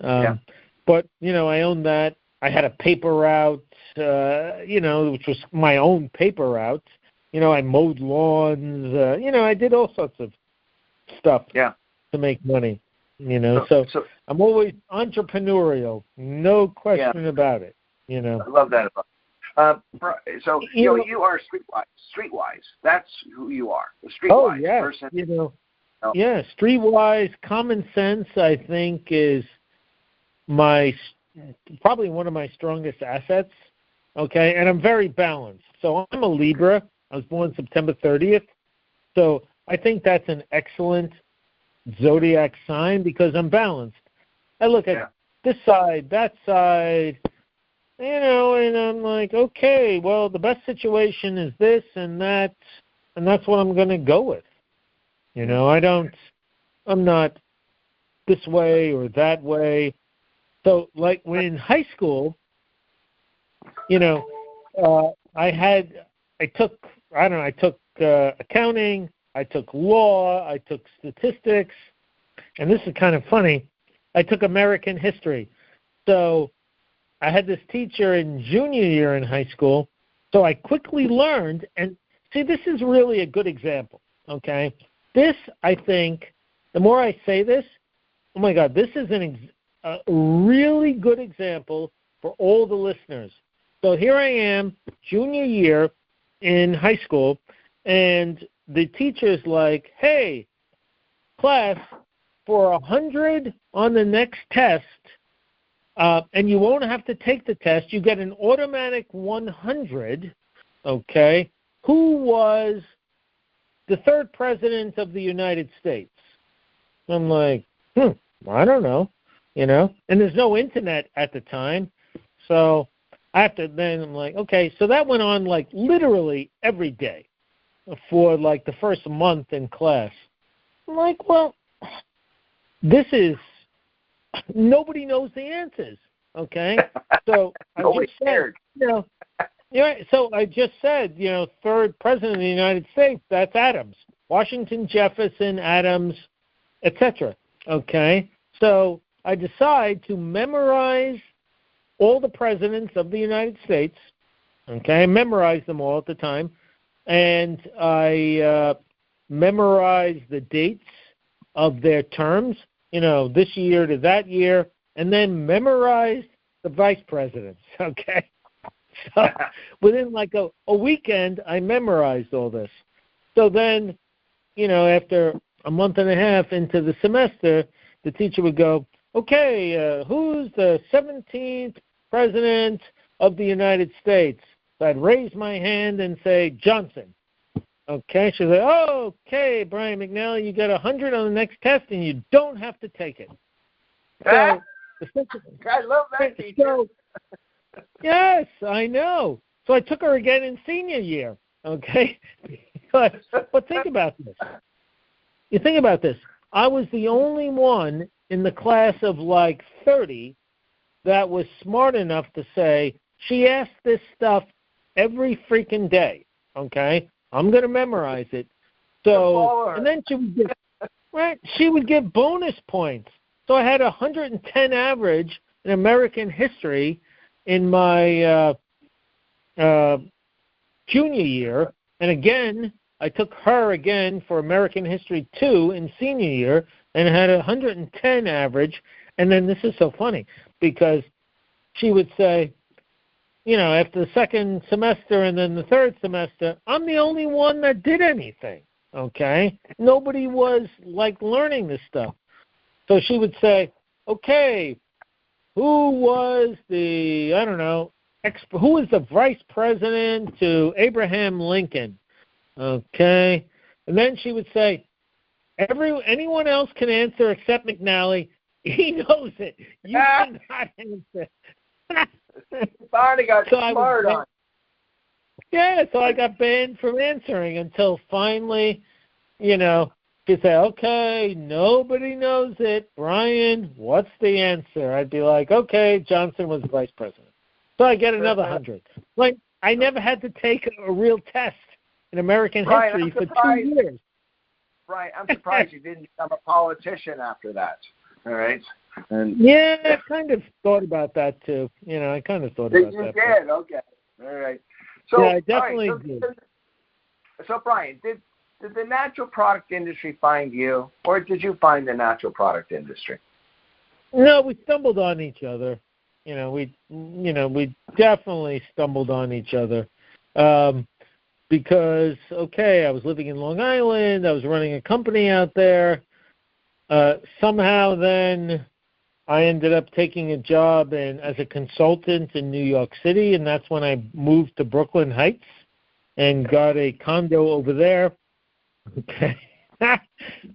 But, I owned that. I had a paper route, which was my own paper route. I mowed lawns. I did all sorts of stuff to make money. So I'm always entrepreneurial, no question about it. I love that about so you are streetwise. That's who you are, a streetwise person. Yeah, streetwise, common sense, I think, is probably one of my strongest assets. Okay, and I'm very balanced. So I'm a Libra. I was born September 30th. So I think that's an excellent zodiac sign because I'm balanced. I look at this side, that side, and I'm like, okay, well, the best situation is this and that, and that's what I'm going to go with. I'm not this way or that way. So, like, when in high school, I took accounting, I took law, I took statistics, and this is kind of funny. I took American history. So I had this teacher in junior year in high school, so I quickly learned, and see, this is really a good example, okay? This, I think, the more I say this, oh my God, this is a really good example for all the listeners. So here I am, junior year in high school, and the teacher's like, hey, class, for 100 on the next test, and you won't have to take the test, you get an automatic 100, okay? Who was the third president of the United States? I'm like, I don't know, and there's no internet at the time, so then I'm like, okay, so that went on like literally every day for like the first month in class. I'm like, well, this is, nobody knows the answers, okay? So I just said, so I just said, third president of the United States, that's Adams. Washington, Jefferson, Adams, etc. Okay? So I decide to memorize all the presidents of the United States. Okay? I memorized them all at the time. And I memorized the dates of their terms, this year to that year, and then memorized the vice presidents. Okay? So within like a weekend, I memorized all this. So then, after a month and a half into the semester, the teacher would go, okay, who's the 17th president of the United States? So I'd raise my hand and say, Johnson. Okay, she'd say, oh, okay, Brian McNally, you got 100 on the next test, and you don't have to take it. So, I love that teacher. So, yes, I know. So I took her again in senior year, okay? But think about this. You think about this. I was the only one in the class of like 30 that was smart enough to say, she asked this stuff every freaking day, okay? I'm going to memorize it. So, and then she would get bonus points. So I had 110 average in American history in my junior year. And again, I took her again for American history 2 in senior year and had 110 average. And then this is so funny because she would say, after the second semester and then the third semester, I'm the only one that did anything, okay? Nobody was, like, learning this stuff. So she would say, okay, who was the vice president to Abraham Lincoln? Okay. And then she would say, Anyone else can answer except McNally. He knows it. You cannot answer. Finally got smart on. Yeah, so I got banned from answering until finally, you know, you say, okay, nobody knows it. Brian, what's the answer? I'd be like, okay, Johnson was vice president. So I get another 100. Like, I never had to take a real test in American history for 2 years. Right, I'm surprised you didn't become a politician after that. All right. And yeah, I kind of thought about that too. You know, I kind of thought about that. You did? Okay. All right. So, yeah, I definitely did. So, Brian, did the natural product industry find you, or did you find the natural product industry? No, we stumbled on each other. We definitely stumbled on each other. Because, okay, I was living in Long Island. I was running a company out there. Somehow then I ended up taking a job as a consultant in New York City, and that's when I moved to Brooklyn Heights and got a condo over there. Okay.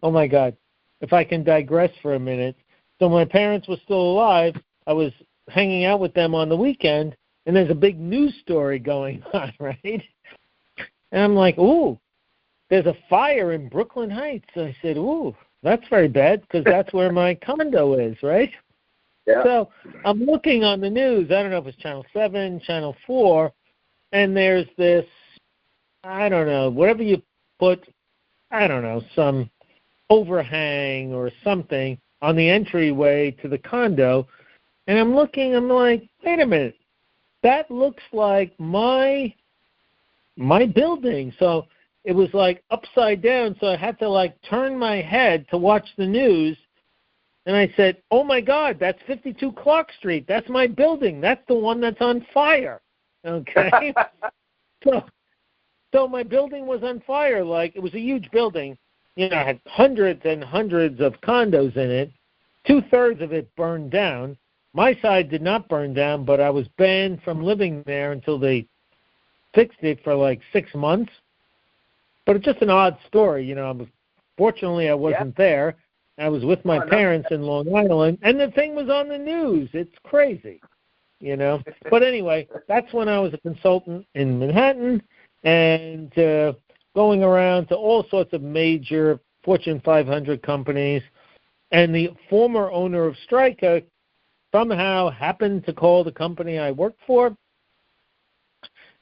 Oh, my God. If I can digress for a minute. So my parents were still alive. I was hanging out with them on the weekend, and there's a big news story going on, right? And I'm like, ooh, there's a fire in Brooklyn Heights. I said, ooh, that's very bad because that's where my condo is, right? Yeah. So I'm looking on the news. I don't know if it's Channel 7, Channel 4, and there's this, I don't know, whatever you put, I don't know, some overhang or something on the entryway to the condo. And I'm looking, I'm like, wait a minute, that looks like my building. So it was like upside down, so I had to like turn my head to watch the news. And I said, oh, my God, that's 52 Clark Street. That's my building. That's the one that's on fire. Okay? So my building was on fire. Like, it was a huge building. It had hundreds and hundreds of condos in it. 2/3 of it burned down. My side did not burn down, but I was banned from living there until they fixed it for like 6 months. But it's just an odd story. Fortunately, I wasn't there. I was with my parents in Long Island, and the thing was on the news. It's crazy, But anyway, that's when I was a consultant in Manhattan and going around to all sorts of major Fortune 500 companies. And the former owner of Stryka somehow happened to call the company I worked for,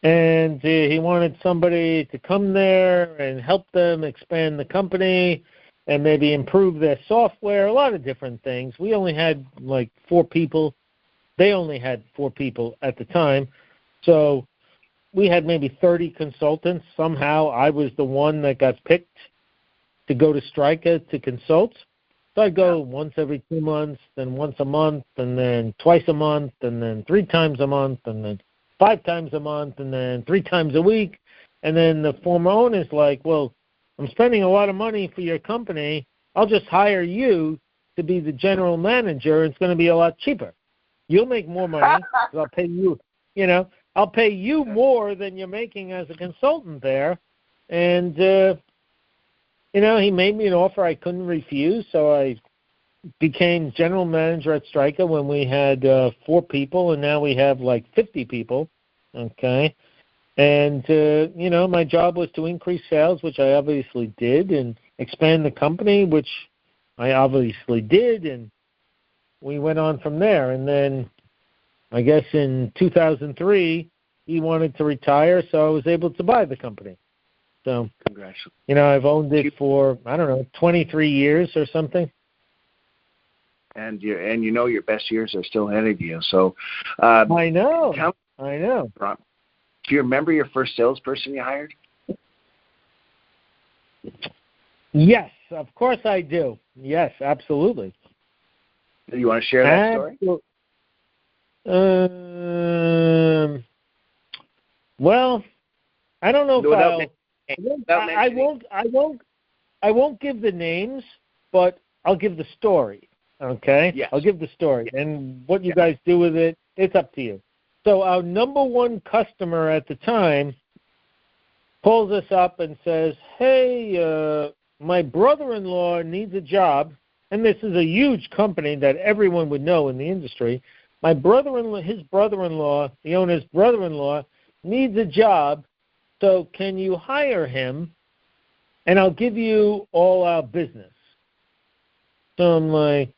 and he wanted somebody to come there and help them expand the company and maybe improve their software, a lot of different things. We only had like 4 people. They only had 4 people at the time. So we had maybe 30 consultants. Somehow I was the one that got picked to go to Stryka to consult. So I'd go once every 2 months, then once a month, and then twice a month, and then 3 times a month, and then 5 times a month, and then 3 times a week. And then the former owner's like, well, I'm spending a lot of money for your company. I'll just hire you to be the general manager. It's going to be a lot cheaper. You'll make more money because I'll pay you, I'll pay you more than you're making as a consultant there. And, he made me an offer I couldn't refuse. So I became general manager at Stryka when we had 4 people, and now we have like 50 people. Okay. And, my job was to increase sales, which I obviously did, and expand the company, which I obviously did, and we went on from there. And then I guess in 2003, he wanted to retire, so I was able to buy the company. So, congratulations. I've owned it for, 23 years or something. And your best years are still ahead of you. So I know. I know. Do you remember your first salesperson you hired? Yes, of course I do. Yes, absolutely. Do you want to share that story? Well, I don't know if I won't give the names, but I'll give the story. Okay? Yes. I'll give the story. And what you guys do with it, it's up to you. So our number one customer at the time calls us up and says, hey, my brother-in-law needs a job, and this is a huge company that everyone would know in the industry. My brother-in-law, his brother-in-law, the owner's brother-in-law, needs a job, so can you hire him, and I'll give you all our business. So I'm like,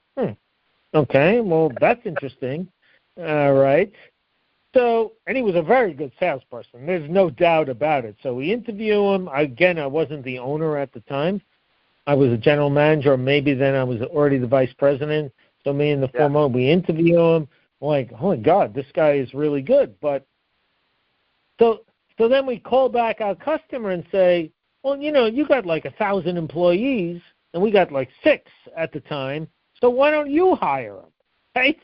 okay, well, that's interesting. All right. So, and he was a very good salesperson. There's no doubt about it. So we interview him. Again, I wasn't the owner at the time. I was a general manager, or maybe then I was already the vice president. So me and the former, we interview him. I'm like, oh, my God, this guy is really good. But so then we call back our customer and say, well, you got like 1,000 employees, and we got like 6 at the time. So why don't you hire him, right?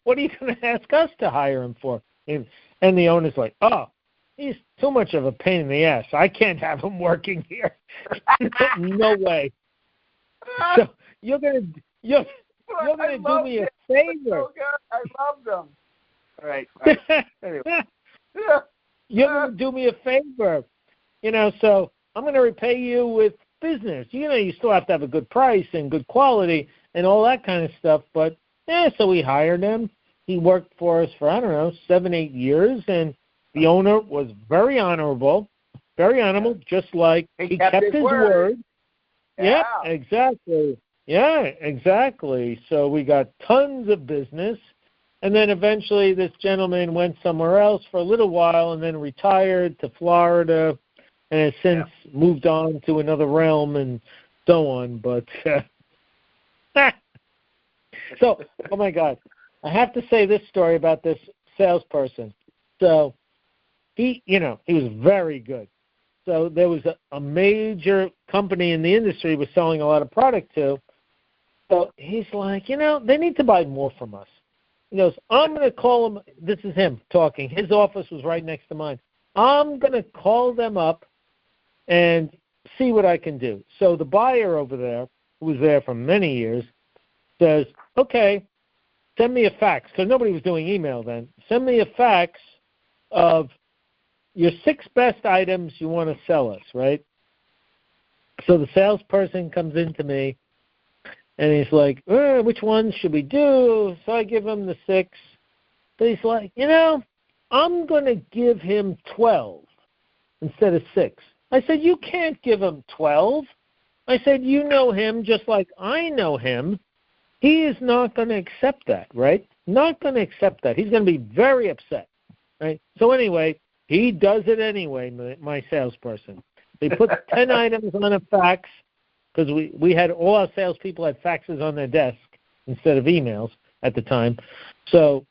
What are you going to ask us to hire him for? And the owner's like, oh, he's too much of a pain in the ass. I can't have him working here. No way. So you're going to do me a favor. So I love them. All right. Anyway. You're going to do me a favor. So I'm going to repay you with business. You still have to have a good price and good quality and all that kind of stuff, but so we hired him. He worked for us for, 7-8 years, and the owner was very honorable, just like he kept his word. Yeah, exactly. Yeah, exactly. So we got tons of business, and then eventually this gentleman went somewhere else for a little while and then retired to Florida and has since moved on to another realm and so on. But so, oh my God, I have to say this story about this salesperson. So he was very good. So there was a major company in the industry was selling a lot of product to. So he's like, they need to buy more from us. He goes, I'm going to call them. This is him talking. His office was right next to mine. I'm going to call them up and see what I can do. So the buyer over there, who was there for many years, says, okay, send me a fax, because nobody was doing email then. Send me a fax of your 6 best items you want to sell us, right? So the salesperson comes into me, and he's like, which ones should we do? So I give him the 6. So he's like, I'm going to give him 12 instead of 6. I said, you can't give him 12. I said, you know him just like I know him. He is not going to accept that, right? Not going to accept that. He's going to be very upset, right? So anyway, he does it anyway, my salesperson. They put 10 items on a fax, because we had all our salespeople had faxes on their desk instead of emails at the time. So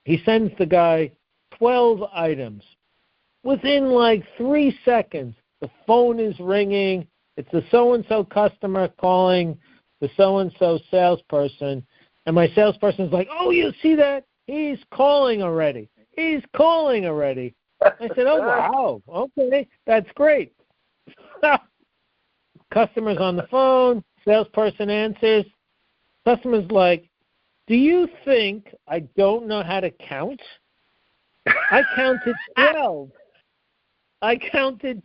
he sends the guy 12 items. Within like 3 seconds, the phone is ringing. It's the so-and-so customer calling the so-and-so salesperson, and my salesperson's like, oh, you see that? He's calling already. I said, oh, wow, okay, that's great. Customer's on the phone, salesperson answers. Customer's like, do you think I don't know how to count? I counted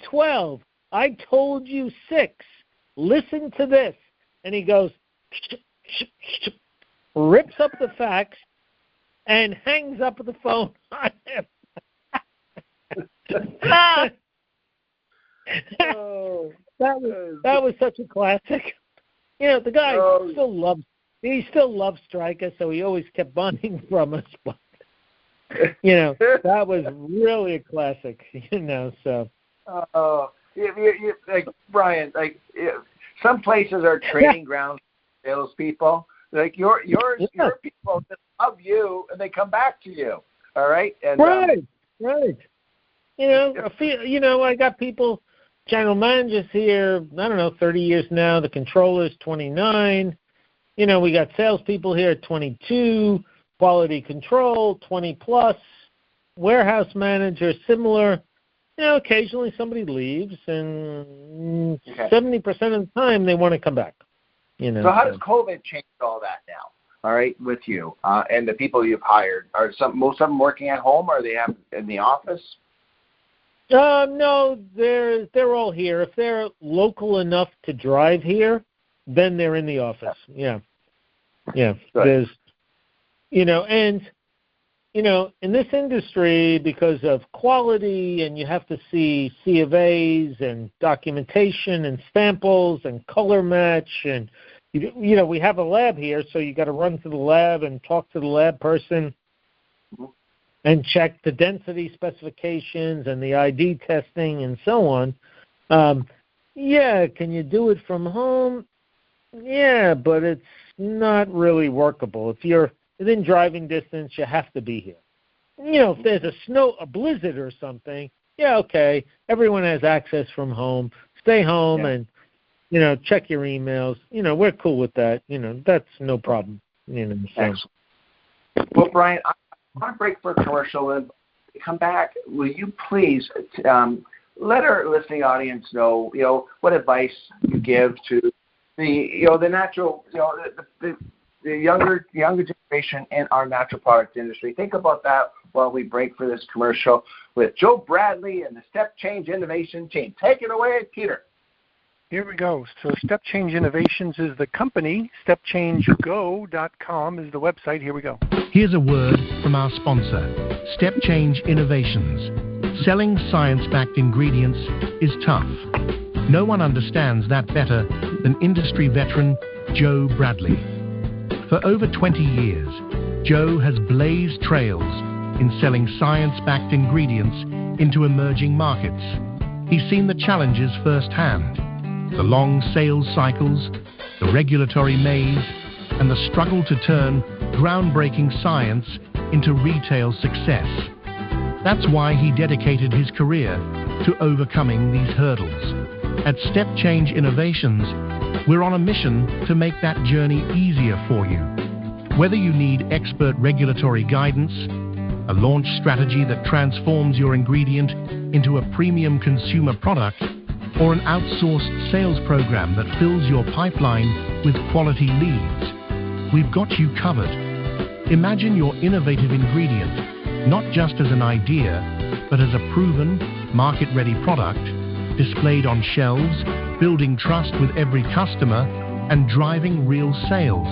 12. I told you 6. Listen to this. And he goes, rips up the fax, and hangs up the phone on him. That was such a classic. The guy still loves Stryka, so he always kept buying from us. But that was really a classic. So. Like Brian, some places are training grounds for salespeople. Like your people just love you, and they come back to you. All right. And, right. I got people, general managers here. 30 years now. The controller's 29. We got salespeople here at 22. Quality control 20 plus. Warehouse manager similar. Occasionally somebody leaves, and 70% of the time they want to come back. So how does COVID change all that now? All right, with you and the people you've hired, are most of them working at home, or are they in the office? No, they're all here. If they're local enough to drive here, then they're in the office. Yeah. There's, and in this industry, because of quality, and you have to see C of A's and documentation and samples and color match, and we have a lab here, so you got to run to the lab and talk to the lab person and check the density specifications and the ID testing and so on. Can you do it from home? Yeah, but it's not really workable. If you're within driving distance, you have to be here. If there's a blizzard or something, okay, everyone has access from home. Stay home and, check your emails. We're cool with that. That's no problem. Excellent. Well, Brian, I want to break for a commercial and come back. Will you please let our listening audience know, what advice you give to the natural, the younger generation in our natural product industry. Think about that while we break for this commercial with Joe Bradley and the Step Change Innovation team. Take it away, Peter. Here we go. So Step Change Innovations is the company. StepChangeGo.com is the website. Here we go. Here's a word from our sponsor, Step Change Innovations. Selling science-backed ingredients is tough. No one understands that better than industry veteran Joe Bradley. For over 20 years, Joe has blazed trails in selling science-backed ingredients into emerging markets. He's seen the challenges firsthand, the long sales cycles, the regulatory maze, and the struggle to turn groundbreaking science into retail success. That's why he dedicated his career to overcoming these hurdles. At Step Change Innovations, we're on a mission to make that journey easier for you. Whether you need expert regulatory guidance, a launch strategy that transforms your ingredient into a premium consumer product, or an outsourced sales program that fills your pipeline with quality leads, we've got you covered. Imagine your innovative ingredient not just as an idea, but as a proven, market-ready product displayed on shelves, building trust with every customer, and driving real sales.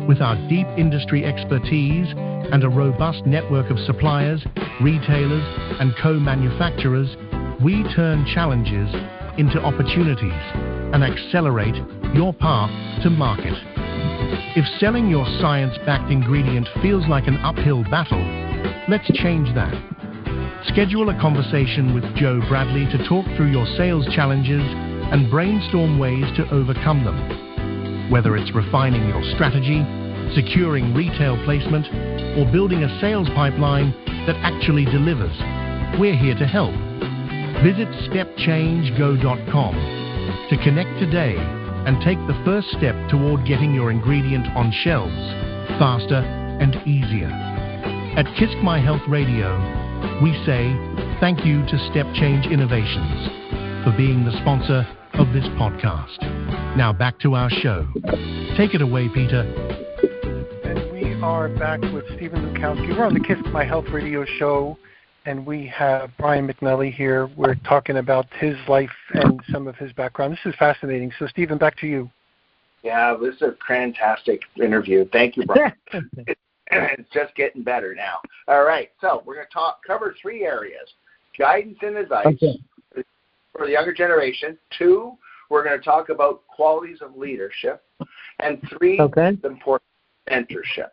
With our deep industry expertise and a robust network of suppliers, retailers, and co-manufacturers, we turn challenges into opportunities and accelerate your path to market. If selling your science-backed ingredient feels like an uphill battle, let's change that. Schedule a conversation with Joe Bradley to talk through your sales challenges and brainstorm ways to overcome them. Whether it's refining your strategy, securing retail placement, or building a sales pipeline that actually delivers, we're here to help. Visit StepChangeGo.com to connect today and take the first step toward getting your ingredient on shelves faster and easier. At KISC My Health Radio, we say thank you to Step Change Innovations for being the sponsor of this podcast. Now back to our show. Take it away, Peter. And we are back with Stephen Lukawski. We're on the KISC My Health Radio show, and we have Brian McNally here. We're talking about his life and some of his background. This is fascinating. So, Stephen, back to you. Yeah, this is a fantastic interview. Thank you, Brian. It's just getting better now. All right, so we're going to cover three areas: guidance and advice for the younger generation. 2, we're going to talk about qualities of leadership, and 3, the important mentorship.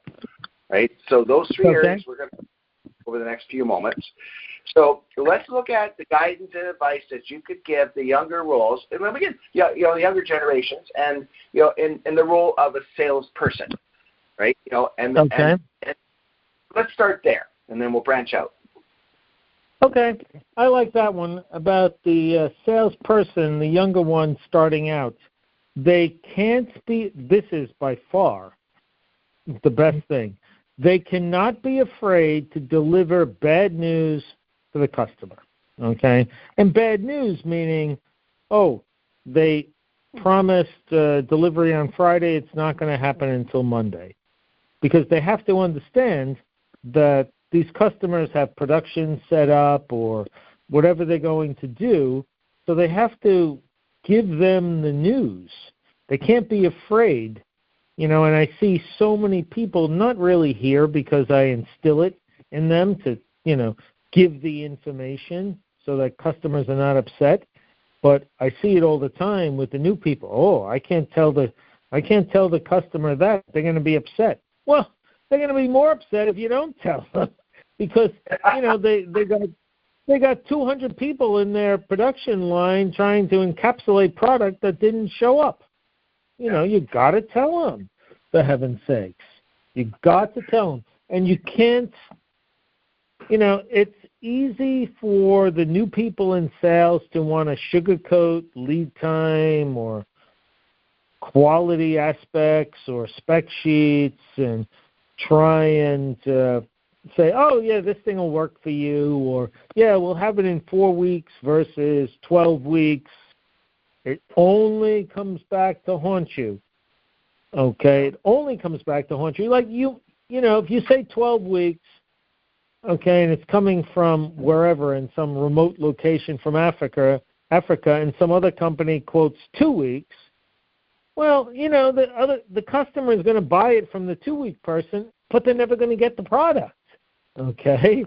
Right. So those 3 areas we're going to over the next few moments. So let's look at the guidance and advice that you could give the younger roles, and then again, younger generations, and in the role of a salesperson. Right, and let's start there, and then we'll branch out. Okay, I like that one about the salesperson, the younger one starting out. They can't be. This is by far the best thing. They cannot be afraid to deliver bad news to the customer. Okay, and bad news meaning, they promised delivery on Friday. It's not going to happen until Monday. Because they have to understand that these customers have production set up or whatever they're going to do. So they have to give them the news. They can't be afraid, and I see so many people not really here because I instill it in them to, give the information so that customers are not upset. But I see it all the time with the new people. Oh, I can't tell the customer that. They're going to be upset. Well, they're going to be more upset if you don't tell them because, they got 200 people in their production line trying to encapsulate product that didn't show up. You got to tell them, for heaven's sakes. You got to tell them. And you can't, it's easy for the new people in sales to want to sugarcoat lead time or quality aspects or spec sheets and try and say, oh, yeah, this thing will work for you, or, yeah, we'll have it in 4 weeks versus 12 weeks. It only comes back to haunt you, okay? It only comes back to haunt you. Like, if you say 12 weeks, okay, and it's coming from wherever in some remote location from Africa, and some other company quotes 2 weeks, well, the customer is going to buy it from the 2-week person, but they're never going to get the product, okay?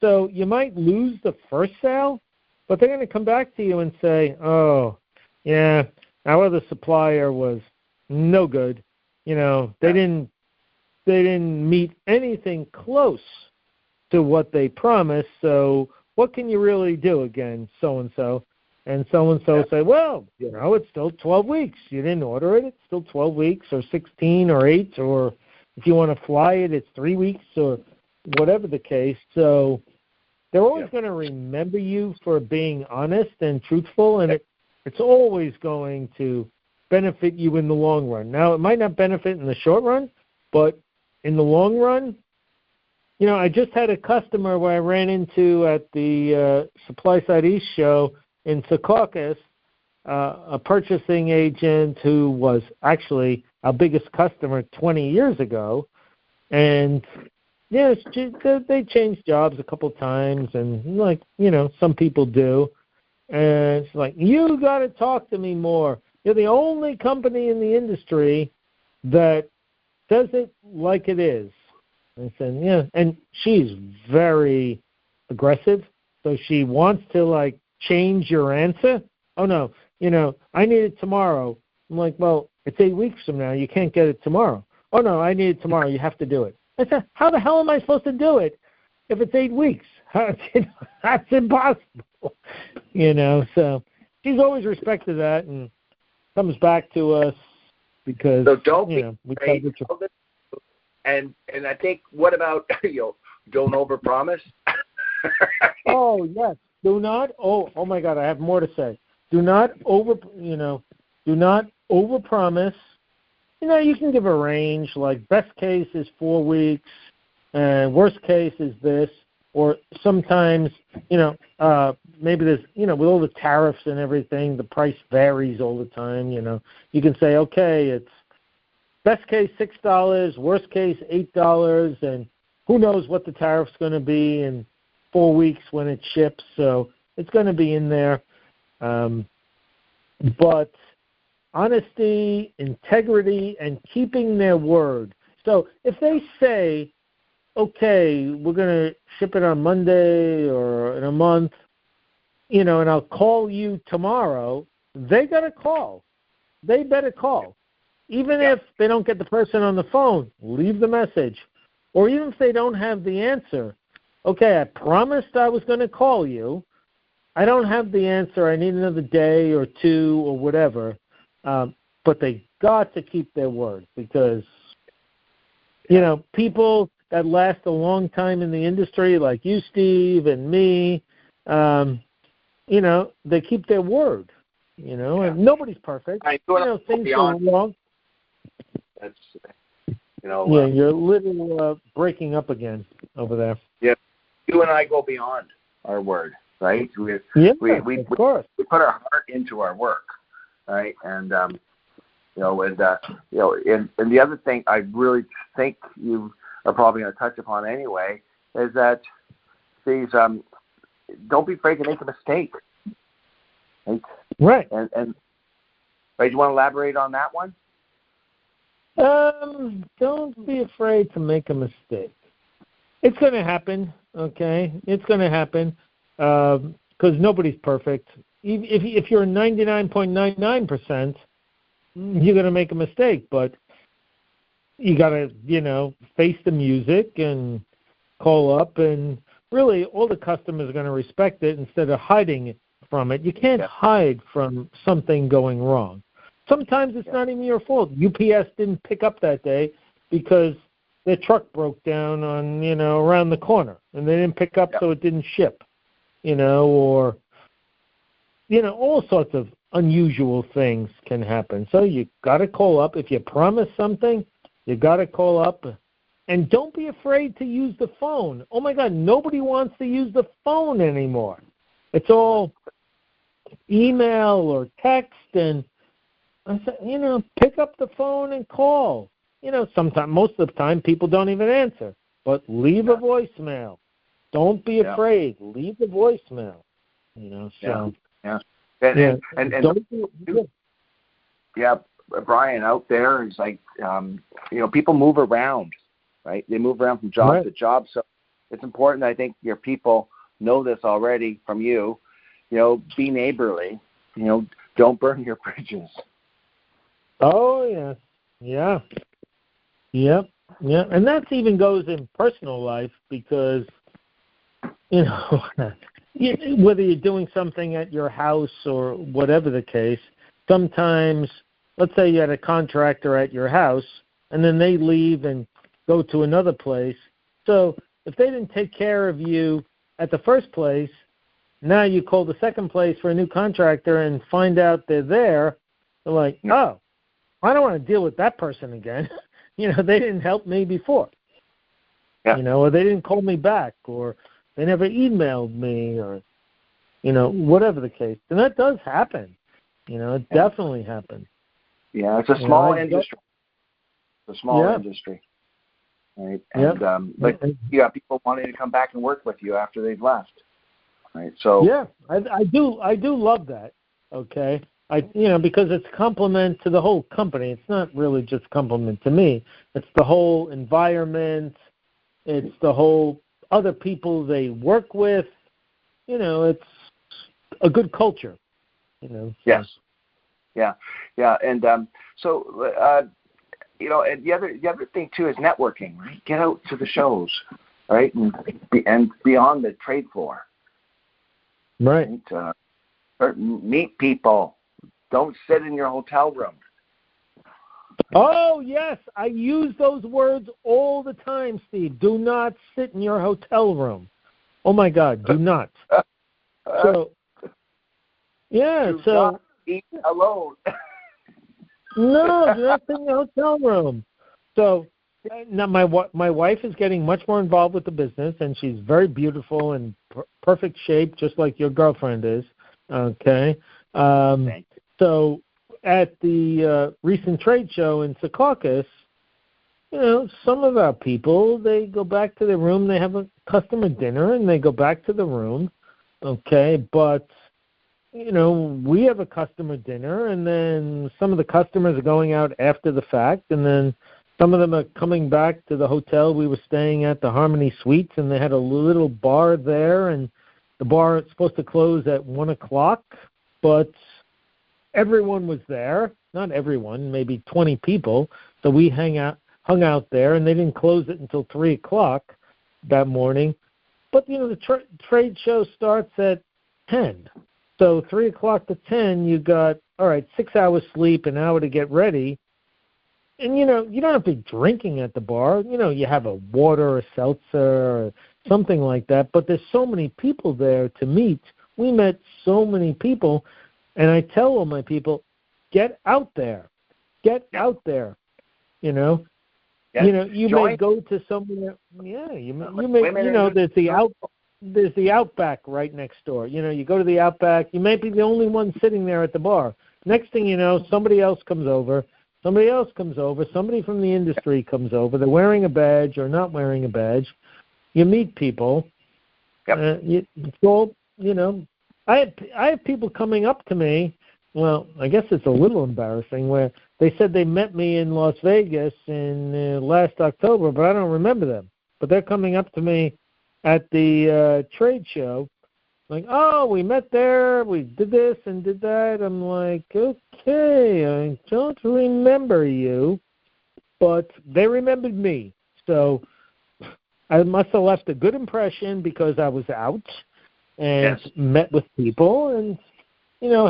So you might lose the first sale, but they're going to come back to you and say, oh, yeah, our other supplier was no good. They didn't meet anything close to what they promised, so what can you really do again, so-and-so? And so-and-so say, well, it's still 12 weeks. You didn't order it. It's still 12 weeks or 16 or 8, or if you want to fly it, it's 3 weeks or whatever the case. So they're always going to remember you for being honest and truthful, and it's always going to benefit you in the long run. Now, it might not benefit in the short run, but in the long run, I just had a customer where I ran into at the Supply Side East show in Secaucus, a purchasing agent who was actually our biggest customer 20 years ago. And, yes, they changed jobs a couple times, and, some people do. And it's like, you got to talk to me more. You're the only company in the industry that says it like it is. And I said, yeah. And she's very aggressive, so she wants to, change your answer. Oh, no, I need it tomorrow. I'm like, well, it's 8 weeks from now. You can't get it tomorrow. Oh, no, I need it tomorrow. You have to do it. I said, how the hell am I supposed to do it if it's 8 weeks? That's impossible. So she's always respected that and comes back to us because, so don't be afraid. And I think, what about, don't overpromise? Oh, yes. Do not, oh my God, I have more to say. Do not overpromise. You can give a range, like best case is 4 weeks, and worst case is this, or sometimes, maybe there's, with all the tariffs and everything, the price varies all the time, You can say, okay, it's best case $6, worst case $8, and who knows what the tariff's going to be in 4 weeks when it ships, so it's going to be in there. But honesty, integrity, and keeping their word. So if they say, okay, we're going to ship it on Monday or in a month, and I'll call you tomorrow, they got to call. They better call. Even if they don't get the person on the phone, leave the message. Or even if they don't have the answer, okay, I promised I was going to call you. I don't have the answer. I need another day or two or whatever. But they got to keep their word because, people that last a long time in the industry, like you, Steve, and me, they keep their word, and nobody's perfect. Things go wrong. That's, yeah, you're a little breaking up again over there. Yeah, you and I go beyond our word, right? We of course. We put our heart into our work, right? And and the other thing I really think you are probably going to touch upon anyway is that these don't be afraid to make a mistake. Right. And do you want to elaborate on that one? Don't be afraid to make a mistake. It's going to happen, okay? It's going to happen because nobody's perfect. If you're 99.99%, you're going to make a mistake, but you got to, face the music and call up, and really all the customers are going to respect it instead of hiding from it. You can't hide from something going wrong. Sometimes it's not even your fault. UPS didn't pick up that day because their truck broke down on, around the corner, and they didn't pick up, so it didn't ship, or, all sorts of unusual things can happen. So you got to call up. If you promise something, you got to call up. And don't be afraid to use the phone. Oh, my God, nobody wants to use the phone anymore. It's all email or text, and I said, pick up the phone and call. Sometimes, most of the time, people don't even answer. But leave a voicemail. Don't be afraid. Leave a voicemail. So. Brian, out there is like, people move around, right? They move around from job to job. So it's important. I think your people know this already from you. Be neighborly. Don't burn your bridges. Oh, yes. Yeah. Yep. Yeah. And that even goes in personal life because, whether you're doing something at your house or whatever the case, sometimes, let's say you had a contractor at your house and then they leave and go to another place. So if they didn't take care of you at the first place, now you call the second place for a new contractor and find out they're there. They're like, oh, I don't want to deal with that person again. They didn't help me before. Yeah. Or they didn't call me back, or they never emailed me, or, whatever the case. And that does happen. It definitely happens. Yeah, it's a small industry. It's a small industry. Right? And, but you got people wanting to come back and work with you after they've left. Right. So yeah, I do love that. Okay. Because it's a compliment to the whole company. It's not really just a compliment to me. It's the whole environment. It's the whole other people they work with. It's a good culture. Yes. Yeah. And and the other thing too is networking. Right. Get out to the shows. Right. And beyond the trade floor. Right. Meet people. Don't sit in your hotel room. Oh, yes. I use those words all the time, Steve. Do not sit in your hotel room. Oh, my God. Do not. Do not eat alone. No, do not sit in your hotel room. So now my wife is getting much more involved with the business, and she's very beautiful and perfect shape, just like your girlfriend is. Okay. So at the recent trade show in Secaucus, some of our people, they go back to their room, they have a customer dinner, and they go back to the room. Okay. But, we have a customer dinner, and then some of the customers are going out after the fact, and then some of them are coming back to the hotel we were staying at, the Harmony Suites, and they had a little bar there, and the bar is supposed to close at 1 o'clock, but everyone was there. Not everyone, maybe 20 people. So we hung out there, and they didn't close it until 3 o'clock that morning. But, the trade show starts at 10. So 3 o'clock to 10, you got, 6 hours sleep, an hour to get ready. And, you don't have to be drinking at the bar. You have a water, a seltzer, or something like that. But there's so many people there to meet. We met so many people. And I tell all my people, get out there. Get out there. You may go to somewhere. Yeah, you may. There's the Outback right next door. You go to the Outback. You may be the only one sitting there at the bar. Next thing you know, somebody else comes over. Somebody from the industry comes over. They're wearing a badge or not wearing a badge. You meet people. Yep. It's I have people coming up to me. Well, I guess it's a little embarrassing where they said they met me in Las Vegas in last October, but I don't remember them. But they're coming up to me at the trade show, like, oh, we met there, we did this and did that. I'm like, okay, I don't remember you, but they remembered me. So I must have left a good impression because I was out and met with people and,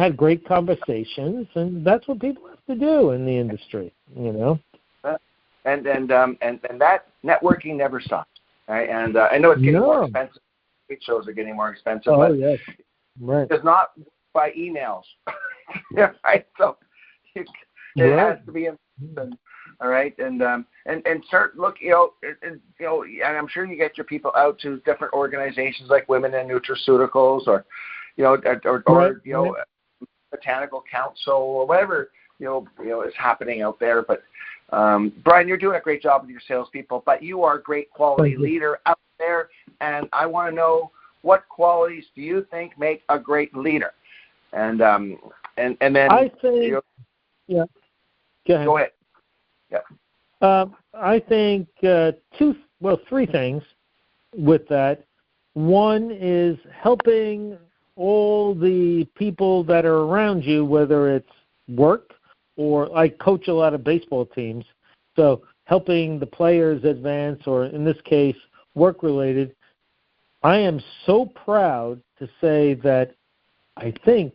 had great conversations, and that's what people have to do in the industry, And that networking never stops, right? And I know it's getting more expensive. Trade shows are getting more expensive, but yes, right. It's not by emails, right? So it has to be in person, all right? And start look, and I'm sure you get your people out to different organizations like Women in Nutraceuticals or Botanical Council or whatever is happening out there. But Brian, you're doing a great job with your salespeople, but you are a great quality leader out there, and I want to know what qualities do you think make a great leader? And then I think Go ahead. Yeah. I think three things with that. One is helping all the people that are around you, whether it's work or I coach a lot of baseball teams, so helping the players advance, or in this case, work-related. I am so proud to say that I think,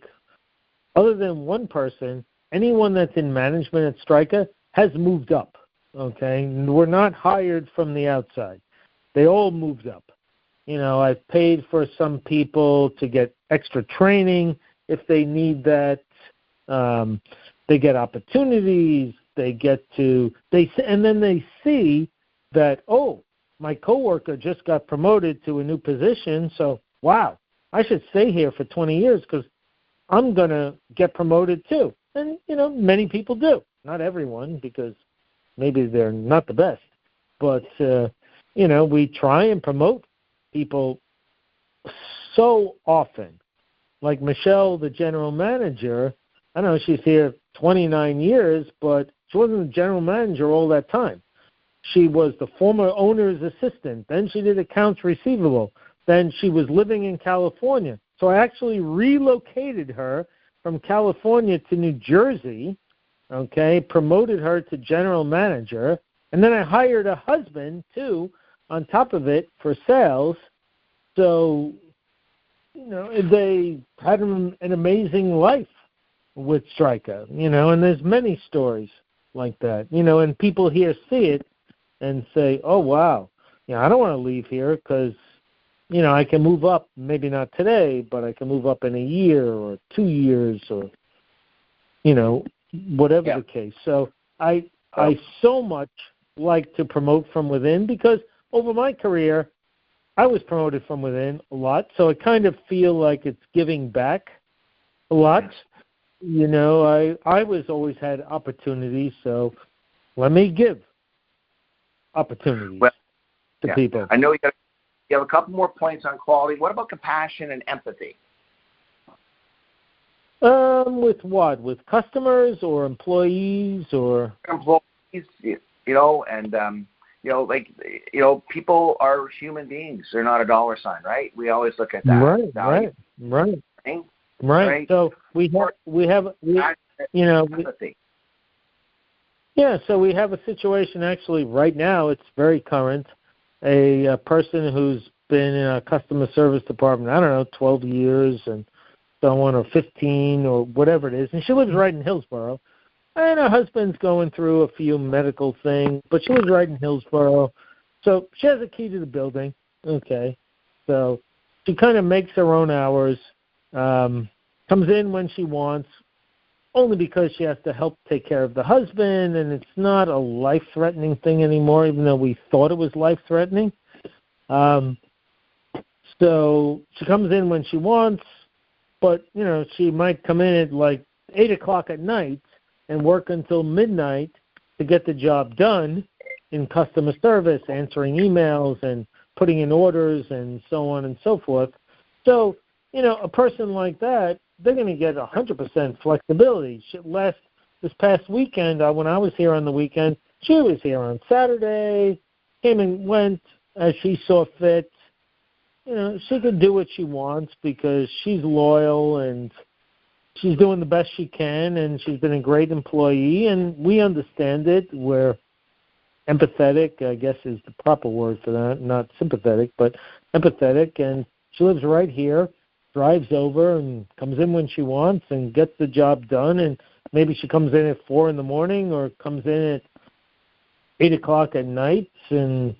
other than one person, anyone that's in management at Stryka has moved up, okay? We're not hired from the outside. They all moved up. I've paid for some people to get extra training if they need that. They get opportunities. And then they see that, oh, my coworker just got promoted to a new position, so wow, I should stay here for 20 years because I'm going to get promoted too. And, many people do. Not everyone, because maybe they're not the best. But, we try and promote people so often. Like Michelle, the general manager, I don't know, she's here 29 years, but she wasn't the general manager all that time. She was the former owner's assistant. Then she did accounts receivable. Then she was living in California. So I actually relocated her from California to New Jersey, promoted her to general manager, and then I hired a husband, too, on top of it for sales. So, they had an amazing life with Stryka, and there's many stories like that, and people here see it and say, oh, wow, I don't want to leave here because, I can move up, maybe not today, but I can move up in a year or 2 years or, whatever the case. So I so much like to promote from within because over my career, I was promoted from within a lot, so I kind of feel like it's giving back a lot. I was always had opportunities, so let me give opportunities to people. I know you have a couple more points on quality. What about compassion and empathy? With what? With customers or employees or employees? People are human beings. They're not a dollar sign, right? We always look at that. Right. So we have so we have a situation actually right now. It's very current. A person who's been in a customer service department, 12 years and so on, or 15 or whatever it is, and she lives right in Hillsborough. And her husband's going through a few medical things, but she lives right in Hillsborough. So she has a key to the building. Okay. So she kind of makes her own hours, comes in when she wants, only because she has to help take care of the husband, and it's not a life-threatening thing anymore, even though we thought it was life-threatening. So she comes in when she wants, but, she might come in at like 8 o'clock at night and work until midnight to get the job done in customer service, answering emails and putting in orders and so on and so forth. So a person like that, they're going to get 100% flexibility. This past weekend, when I was here on the weekend, she was here on Saturday, came and went as she saw fit. She could do what she wants because she's loyal and she's doing the best she can, and she's been a great employee, and we understand it. We're empathetic, I guess is the proper word for that, not sympathetic, but empathetic, and she lives right here, drives over and comes in when she wants and gets the job done, and maybe she comes in at 4 in the morning or comes in at 8 o'clock at night and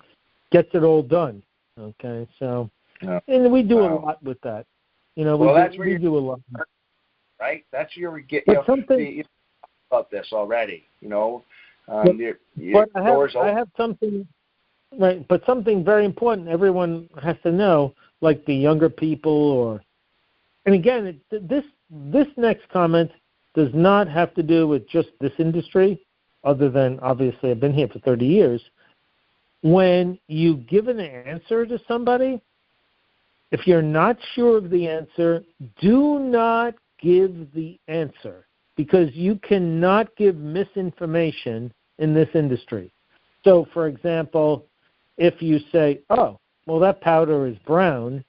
gets it all done. Okay, so, and we do a lot with that. We do a lot. Right? That's your something about this already. But I have something, right? But something very important everyone has to know, like the younger people, and again, this next comment does not have to do with just this industry, other than obviously I've been here for 30 years. When you give an answer to somebody, if you're not sure of the answer, do not give the answer, because you cannot give misinformation in this industry. So, for example, if you say, oh, well, that powder is brown,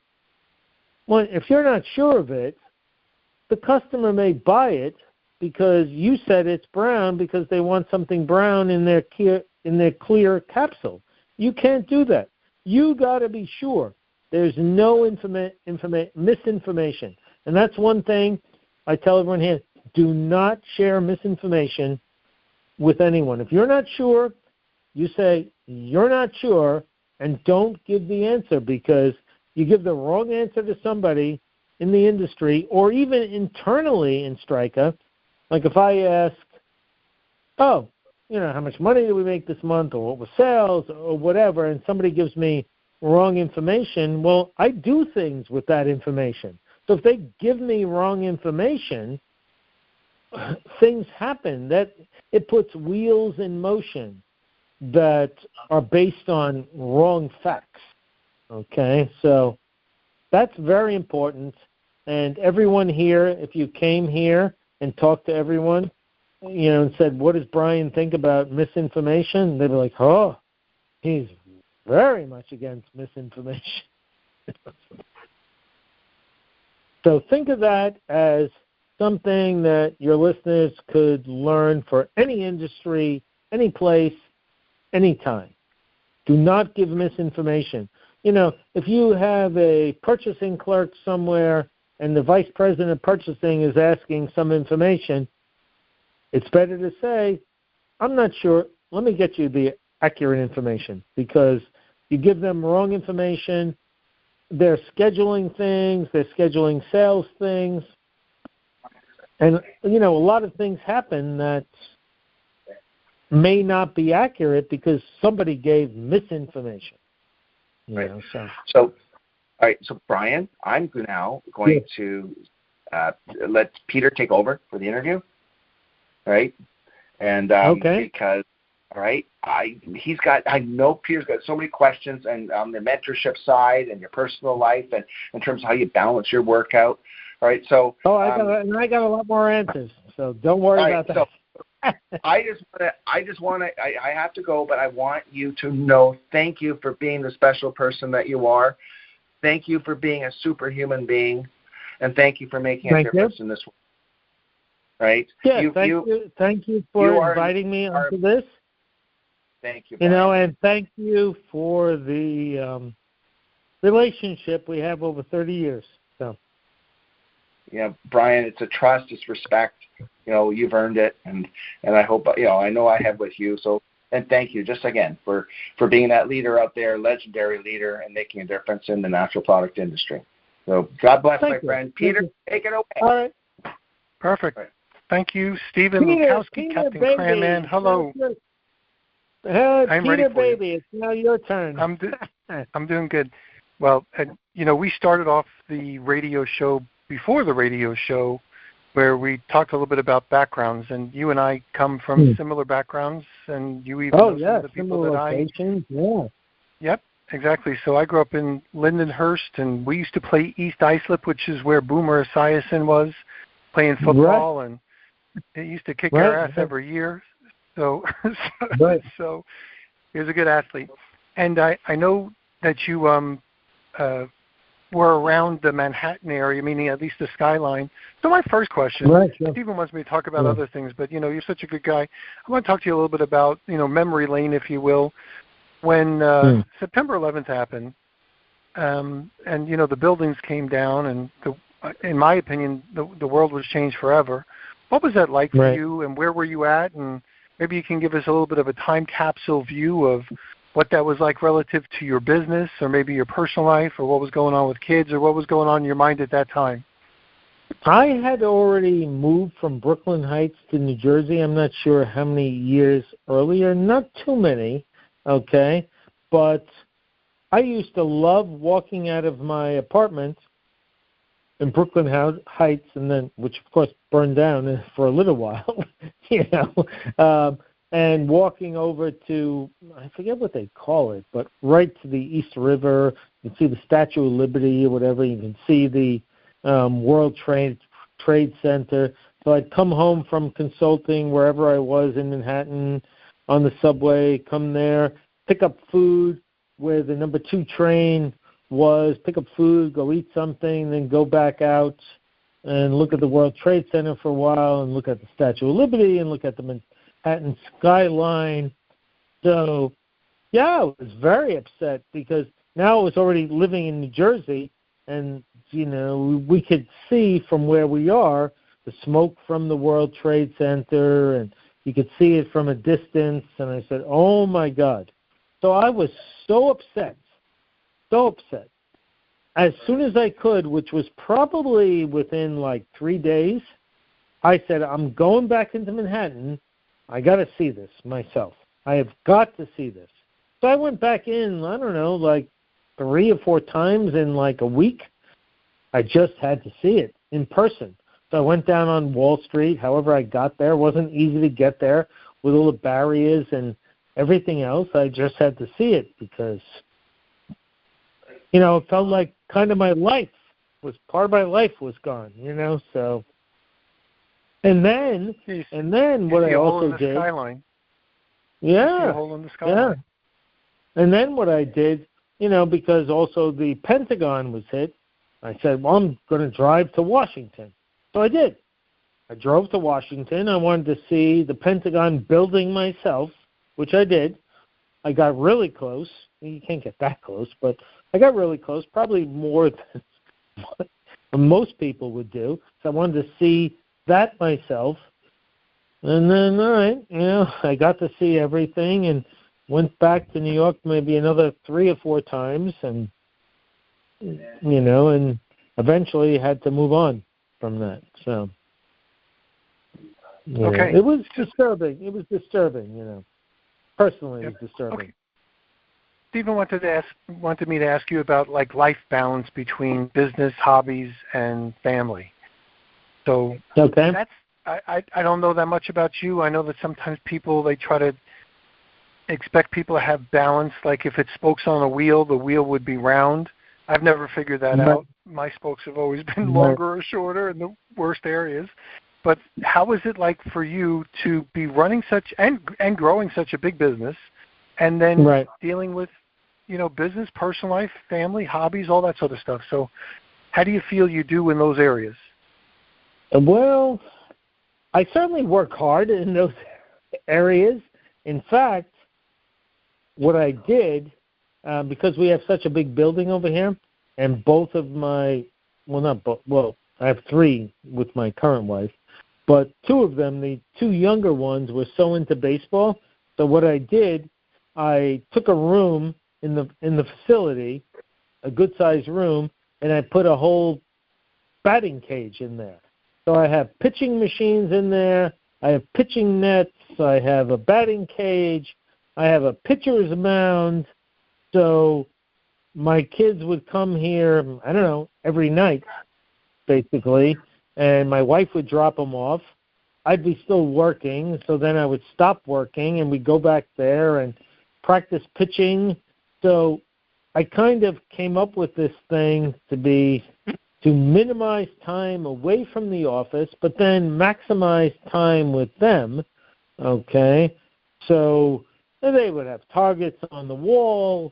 well, if you're not sure of it, the customer may buy it because you said it's brown because they want something brown in their clear capsule. You can't do that. You got to be sure. There's no misinformation. And that's one thing I tell everyone here. Do not share misinformation with anyone. If you're not sure, you say you're not sure and don't give the answer, because you give the wrong answer to somebody in the industry or even internally in Stryka. Like if I ask, how much money did we make this month, or what was sales, or whatever, and somebody gives me wrong information, well, I do things with that information. So if they give me wrong information, things happen. That it puts wheels in motion that are based on wrong facts. Okay, so that's very important. And everyone here, if you came here and talked to everyone, and said, what does Brian think about misinformation? They'd be like, oh, he's very much against misinformation. So think of that as something that your listeners could learn for any industry, any place, any time. Do not give misinformation. If you have a purchasing clerk somewhere and the vice president of purchasing is asking some information, it's better to say, I'm not sure, let me get you the accurate information, because you give them wrong information, they're scheduling things, they're scheduling sales things, and, a lot of things happen that may not be accurate because somebody gave misinformation. Right. So, all right. So, Brian, I'm now going to let Peter take over for the interview. All right. And because, all right, I know Peter's got so many questions, and on the mentorship side and your personal life, and in terms of how you balance your workout. All right. So. I got a lot more answers. So don't worry about that. So, I have to go, but I want you to know, thank you for being the special person that you are. Thank you for being a superhuman being, and thank you for making a difference in this world. Right? Yeah, thank you for inviting me onto this. Thank you, Brian. And thank you for the relationship we have over 30 years. So. Yeah, Brian, it's a trust, it's respect. You've earned it, and I hope, I know I have with you. So, and thank you just again for being that leader out there, legendary leader, and making a difference in the natural product industry. So, God bless, my friend. Peter, take it away. All right. Perfect. Right. Thank you, Stephen Lukawski, Captain Cran Man. Hello. I'm ready for baby. You. It's now your turn. I'm doing good. Well, we started off the radio show before the radio show, where we talked a little bit about backgrounds, and you and I come from similar backgrounds, and you even know some of the people that I. Yeah. Yep. exactly. So I grew up in Lindenhurst, and we used to play East Islip, which is where Boomer Esiason was, playing football, and he used to kick our ass every year. So, so he was a good athlete. And I know that you were around the Manhattan area, meaning at least the skyline. So my first question, Stephen wants me to talk about other things, but, you're such a good guy. I want to talk to you a little bit about, memory lane, if you will. When September 11th happened, and, the buildings came down, and in my opinion, the world was changed forever. What was that like for you, and where were you at? And maybe you can give us a little bit of a time capsule view of what that was like relative to your business, or maybe your personal life, or what was going on with kids, or what was going on in your mind at that time. I had already moved from Brooklyn Heights to New Jersey. I'm not sure how many years earlier, not too many, okay? But I used to love walking out of my apartment in Brooklyn Heights, and then, which of course burned down for a little while, and walking over to, I forget what they call it, but right to the East River. You can see the Statue of Liberty or whatever. You can see the World Trade Center. So I'd come home from consulting wherever I was in Manhattan on the subway, come there, pick up food where the number 2 train was, pick up food, go eat something, then go back out and look at the World Trade Center for a while, and look at the Statue of Liberty, and look at the Manhattan skyline. So, I was very upset because now I was already living in New Jersey, and, we could see from where we are the smoke from the World Trade Center, and you could see it from a distance, and I said, oh, my God. So I was so upset. As soon as I could, which was probably within like 3 days, I said, I'm going back into Manhattan. I got to see this myself. I have got to see this. So I went back in, I don't know, like 3 or 4 times in like a week. I just had to see it in person. So I went down on Wall Street. However I got there, it wasn't easy to get there with all the barriers and everything else. I just had to see it because, it felt like kind of my life was, part of my life was gone, so. And then what I also did. Skyline. Yeah. A hole in the skyline. Yeah. And then what I did, because also the Pentagon was hit, I said, well, I'm going to drive to Washington. So I did. I drove to Washington. I wanted to see the Pentagon building myself, which I did. I got really close. You can't get that close, but I got really close, probably more than what most people would do. So I wanted to see that myself. And then, all right, I got to see everything and went back to New York maybe another 3 or 4 times, and, and eventually had to move on from that. So, okay. It was disturbing. Personally, it was disturbing. Okay. Stephen wanted me to ask you about like life balance between business, hobbies, and family. So that's I don't know that much about you. I know that sometimes they try to expect people to have balance. Like if it spokes on a wheel, the wheel would be round. I've never figured that out. My spokes have always been longer or shorter in the worst areas. But how is it like for you to be running such and growing such a big business, and then dealing with, business, personal life, family, hobbies, all that sort of stuff? So how do you feel you do in those areas? Well, I certainly work hard in those areas. In fact, what I did, because we have such a big building over here, and both of my, I have 3 with my current wife, but 2 of them, the 2 younger ones, were so into baseball. So what I did, I took a room in the facility, a good-sized room, and I put a whole batting cage in there. So I have pitching machines in there, I have pitching nets, I have a batting cage, I have a pitcher's mound. So my kids would come here, I don't know, every night, basically, and my wife would drop them off. I'd be still working, so then I would stop working, and we'd go back there and practice pitching. So I kind of came up with this thing to minimize time away from the office, but then maximize time with them, okay? So they would have targets on the wall.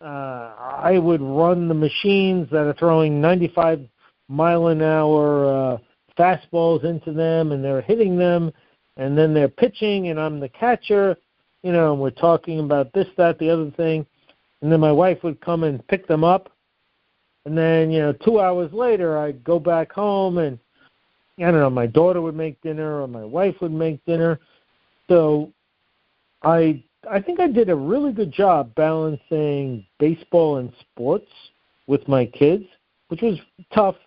I would run the machines that are throwing 95-mile-an-hour fastballs into them, and they're hitting them, and then they're pitching, and I'm the catcher, and we're talking about this, that, the other thing. And then my wife would come and pick them up. And then, 2 hours later, I'd go back home and, my daughter would make dinner or my wife would make dinner. So I think I did a really good job balancing baseball and sports with my kids, which was tough.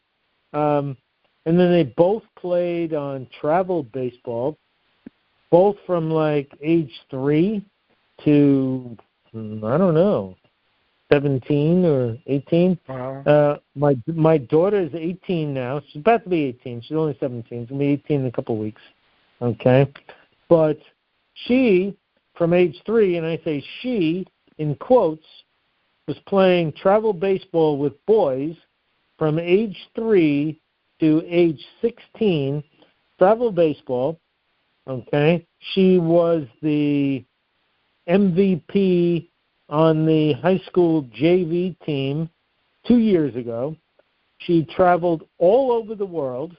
And then they both played on travel baseball, both from like age 3 to, 17 or 18. Wow. My daughter is 18 now. She's about to be 18. She's only 17. She's going to be 18 in a couple of weeks. Okay? But she, from age 3, and I say she in quotes, was playing travel baseball with boys from age 3 to age 16, travel baseball. Okay? She was the MVP on the high school JV team 2 years ago. She traveled all over the world,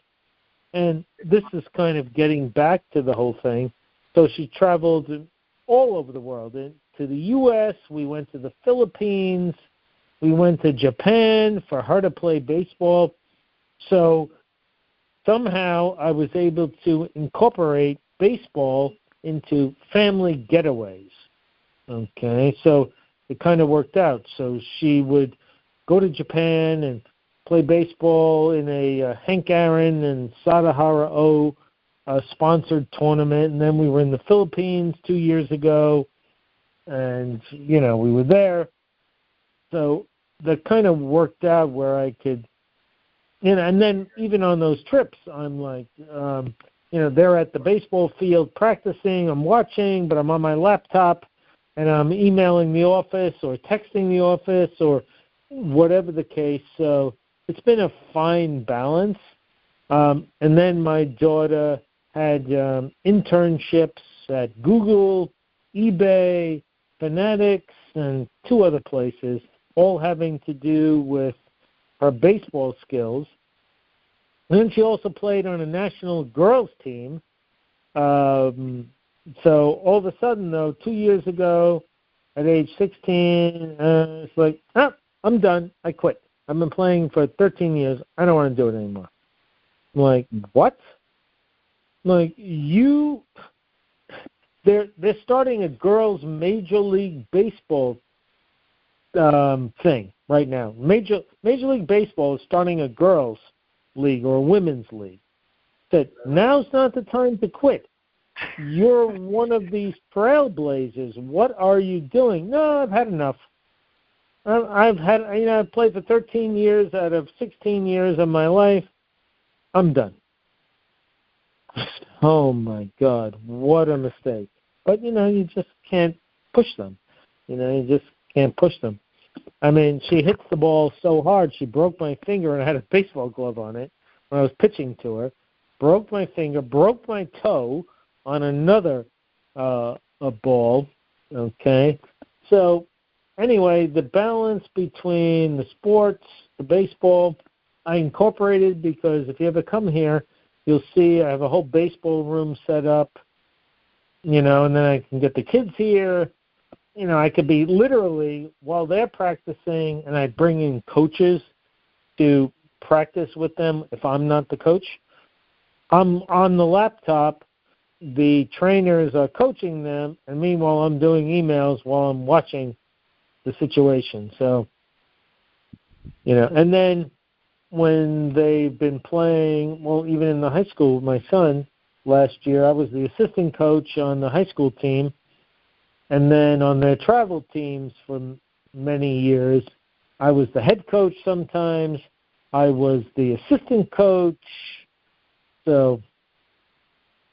and this is kind of getting back to the whole thing. So she traveled all over the world. To the U.S., we went to the Philippines, we went to Japan for her to play baseball. So somehow I was able to incorporate baseball into family getaways. Okay, so it kind of worked out. So she would go to Japan and play baseball in a Hank Aaron and Sadahara O sponsored tournament. And then we were in the Philippines 2 years ago, and, we were there. So that kind of worked out where I could, and then even on those trips, I'm like, they're at the baseball field practicing, I'm watching, but I'm on my laptop, and I'm emailing the office or texting the office or whatever the case. So it's been a fine balance. And then my daughter had internships at Google, eBay, Fanatics, and 2 other places, all having to do with her baseball skills. And then she also played on a national girls team. So all of a sudden, though, 2 years ago, at age 16, it's like, I'm done. I quit. I've been playing for 13 years. I don't want to do it anymore. I'm like, what? I'm like, they're starting a girls' Major League Baseball thing right now. Major League Baseball is starting a girls' league or a women's league. Said, now's not the time to quit. You're one of these trailblazers. What are you doing? No, I've had enough. I've played for 13 years out of 16 years of my life. I'm done. Oh, my God. What a mistake. But, you just can't push them. You just can't push them. I mean, she hits the ball so hard, she broke my finger, and I had a baseball glove on it when I was pitching to her. Broke my finger, broke my toe on another a ball, okay? So, anyway, the balance between the sports, the baseball, I incorporated because if you ever come here, you'll see I have a whole baseball room set up, and then I can get the kids here. I could be literally, while they're practicing, and I bring in coaches to practice with them if I'm not the coach. I'm on the laptop, the trainers are coaching them, and meanwhile I'm doing emails while I'm watching the situation. So, and then when they've been playing, well, even in the high school with my son last year, I was the assistant coach on the high school team, and then on their travel teams for many years, I was the head coach sometimes, I was the assistant coach. So,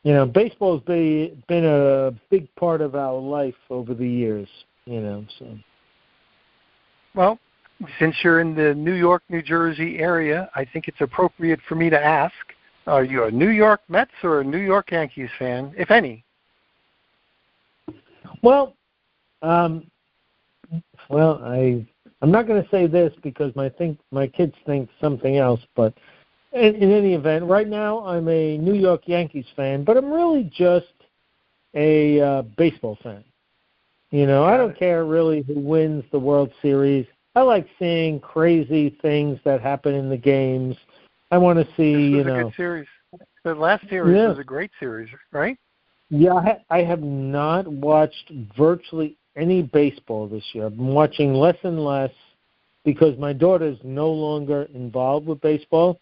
baseball's been a big part of our life over the years, so. Well, since you're in the New York, New Jersey area, I think it's appropriate for me to ask, are you a New York Mets or a New York Yankees fan, if any? Well, I'm not going to say this because my kids think something else, but in any event, right now I'm a New York Yankees fan, but I'm really just a baseball fan. You know, I don't care really who wins the World Series. I like seeing crazy things that happen in the games. I want to see, This was a good series. The last series was a great series, right? Yeah, I have not watched virtually any baseball this year. I've been watching less and less because my daughter's no longer involved with baseball.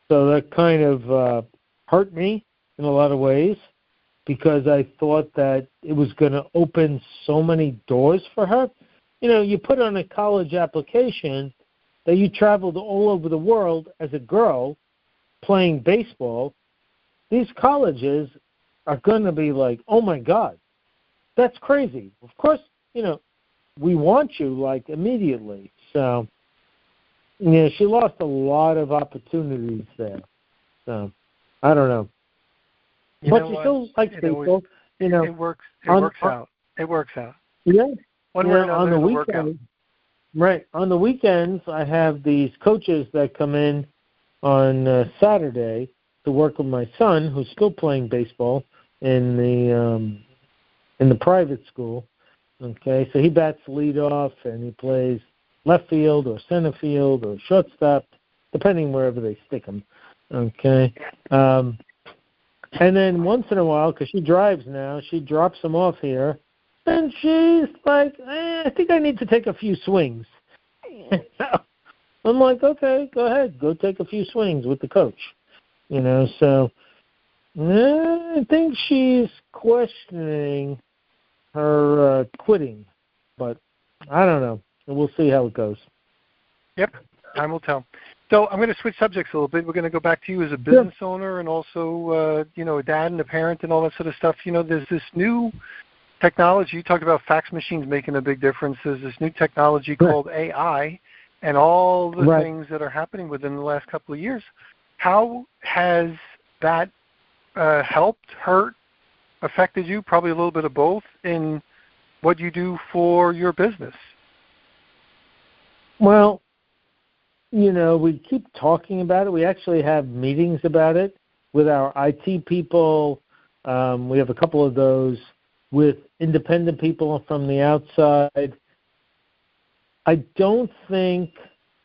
So that kind of hurt me in a lot of ways because I thought that it was going to open so many doors for her. You know, you put on a college application that you traveled all over the world as a girl playing baseball. These colleges are going to be like, oh, my God, that's crazy. Of course, you know, we want you, like, immediately. So, yeah, she lost a lot of opportunities there. So, I don't know. But she still likes baseball. You know, it works out. It works out. Yeah. One way or another, on the it'll work out. Right. On the weekends, I have these coaches that come in on Saturday to work with my son, who's still playing baseball in the private school. Okay, so he bats leadoff and he plays left field or center field or shortstop, depending wherever they stick him. Okay, and then once in a while, because she drives now, she drops him off here, and she's like, I think I need to take a few swings. I'm like, okay, go ahead, go take a few swings with the coach. You know, so I think she's questioning her quitting, but I don't know. We'll see how it goes. Yep, time will tell. So I'm going to switch subjects a little bit. We're going to go back to you as a business owner and also, a dad and a parent and all that sort of stuff. You know, there's this new technology. You talked about fax machines making a big difference. There's this new technology called AI and all the things that are happening within the last couple of years. How has that helped, hurt, affected you? Probably a little bit of both in what you do for your business. Well, you know, we keep talking about it. We actually have meetings about it with our IT people. We have a couple of those with independent people from the outside. I don't think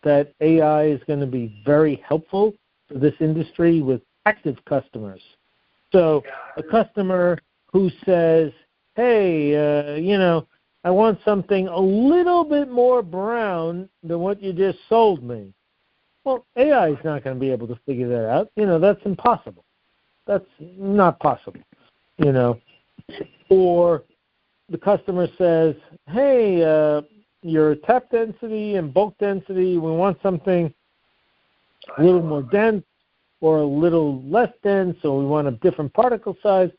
that AI is going to be very helpful for this industry with active customers. So a customer who says, hey, I want something a little bit more brown than what you just sold me. Well, AI is not going to be able to figure that out. You know, that's impossible. That's not possible, you know. Or the customer says, hey, your tap density and bulk density, we want something a little more dense or a little less dense, or we want a different particle size.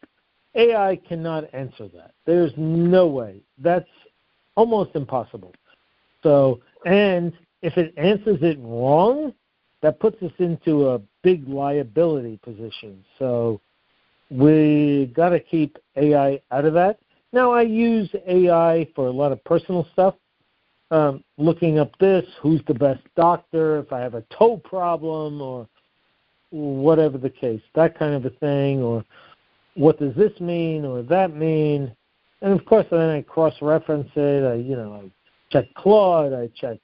AI cannot answer that. There's no way. That's almost impossible. So, and if it answers it wrong, that puts us into a big liability position. So we got to keep AI out of that. Now, I use AI for a lot of personal stuff, looking up this, who's the best doctor, if I have a toe problem or whatever the case, that kind of a thing, or what does this mean or that mean? And, of course, then I cross-reference it. I check Claude, I check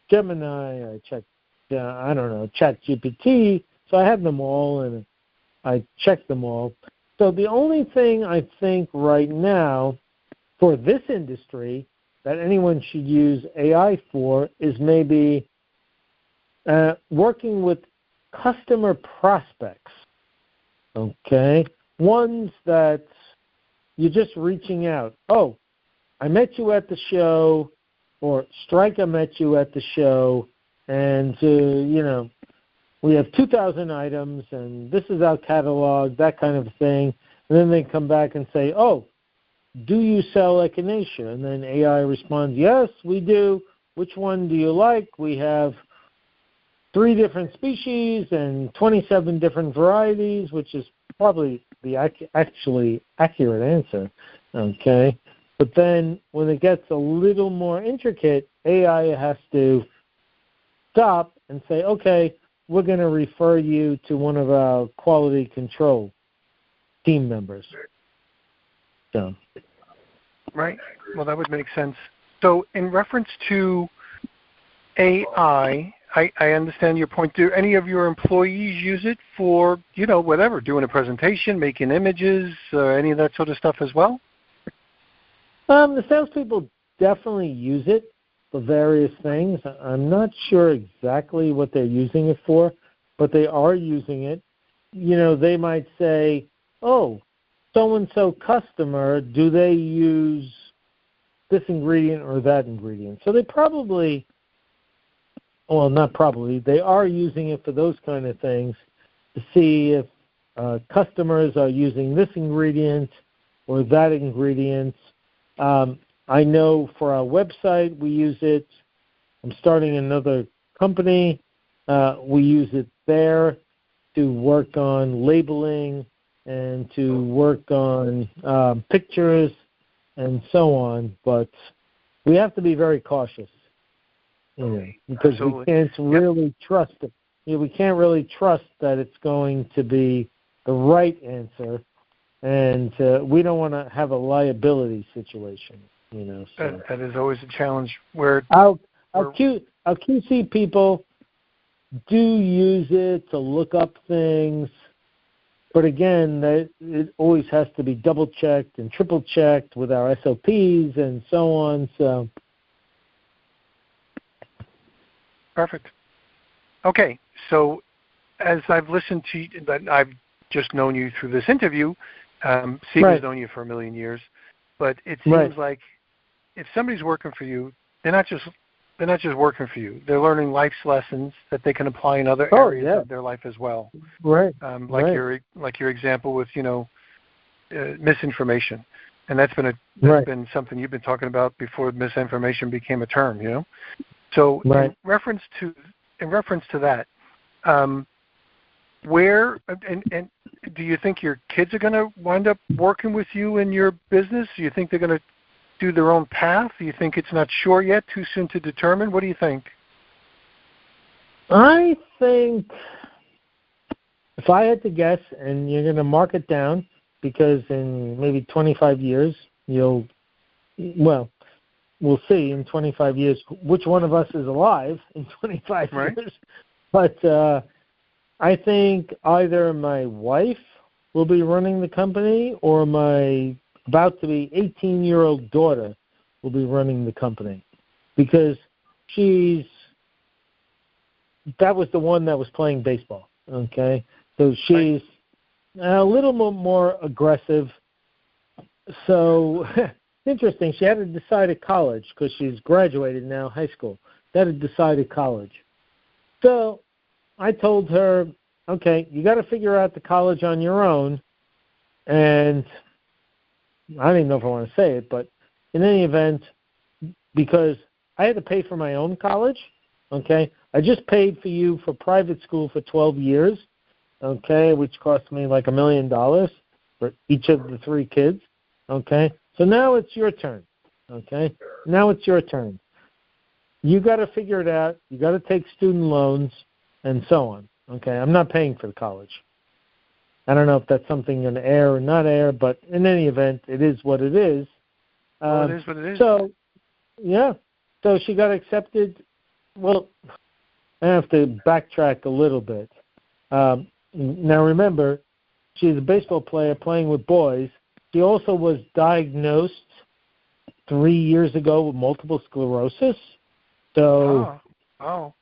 Gemini, I check, ChatGPT. So I have them all, and I check them all. So the only thing I think right now for this industry that anyone should use AI for is maybe working with customer prospects, okay? Ones that you're just reaching out. Oh, I met you at the show, or Stryka met you at the show, and, we have 2,000 items, and this is our catalog, that kind of thing. And then they come back and say, oh, do you sell echinacea? And then AI responds, yes, we do. which one do you like? We have 3 different species and 27 different varieties, which is probably the actually accurate answer, okay? But then when it gets a little more intricate, AI has to stop and say, okay, we're going to refer you to one of our quality control team members. So. Right. Well, that would make sense. So in reference to AI, I understand your point. Do any of your employees use it for, whatever, doing a presentation, making images, any of that sort of stuff as well? The salespeople definitely use it for various things. I'm not sure exactly what they're using it for, but they are using it. They might say, oh, so-and-so customer, do they use this ingredient or that ingredient? So they probably, well, not probably, they are using it for those kind of things to see if customers are using this ingredient or that ingredient. I know for our website we use it. I'm starting another company. We use it there to work on labeling and to work on pictures and so on. But we have to be very cautious, because Absolutely. we can't really trust it. We can't really trust that it's going to be the right answer, and we don't want to have a liability situation. So. That is always a challenge. Where our QC people do use it to look up things, but again, it always has to be double-checked and triple-checked with our SOPs and so on. So, perfect. Okay, so as I've listened to you, I've just known you through this interview. Stephen's known you for a million years, but it seems like if somebody's working for you, they're not just working for you. They're learning life's lessons that they can apply in other areas of their life as well. Right. Like your example with misinformation, and that's been something you've been talking about before misinformation became a term. So in reference to that, where and do you think your kids are going to wind up working with you in your business? Do you think they're going to do their own path? Do you think it's not sure yet, too soon to determine? What do you think? I think if I had to guess, and you're going to mark it down, because in maybe 25 years, we'll see in 25 years which one of us is alive in 25 years. But I think either my wife will be running the company or my about-to-be 18-year-old daughter will be running the company, because that was the one that was playing baseball, okay? So she's a little more aggressive. So interesting, she had to decide at college, because she's graduated now, high school. She had to decide at college. So I told her, okay, you got to figure out the college on your own, and I don't even know if I want to say it, but in any event, because I had to pay for my own college, okay? I just paid for you for private school for 12 years, okay, which cost me like $1 million for each of the 3 kids, okay? So now it's your turn, okay? Now it's your turn. You got to figure it out. You got to take student loans and so on, okay? I'm not paying for the college. I don't know if that's something going to air or not air, but in any event, it is what it is. It is what it is. So, so she got accepted. Well, I have to backtrack a little bit. Now, remember, she's a baseball player playing with boys. She also was diagnosed 3 years ago with multiple sclerosis. So, so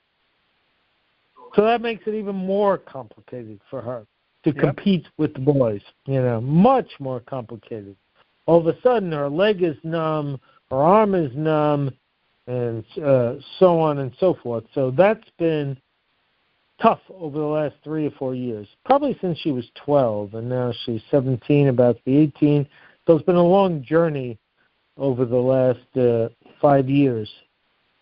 that makes it even more complicated for her to compete with the boys, much more complicated. All of a sudden, her leg is numb, her arm is numb, and so on and so forth. So that's been tough over the last 3 or 4 years, probably since she was 12, and now she's 17, about to be 18. So it's been a long journey over the last 5 years.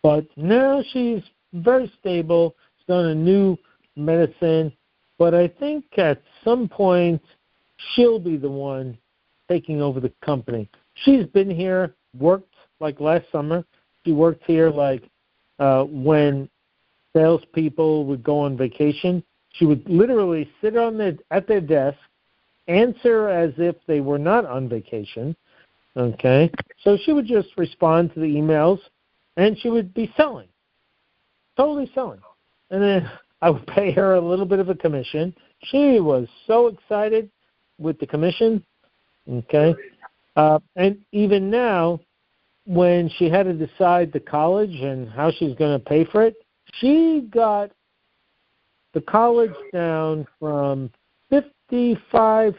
But now she's very stable. She's on a new medicine. But I think at some point she'll be the one taking over the company. She's been here, worked like last summer. She worked here like when salespeople would go on vacation. She would literally sit at their desk, answer as if they were not on vacation. Okay? So she would just respond to the emails, and she would be selling. Totally selling. And then I would pay her a little bit of a commission. She was so excited with the commission. Okay? And even now, when she had to decide the college and how she's going to pay for it, she got the college down from $55,000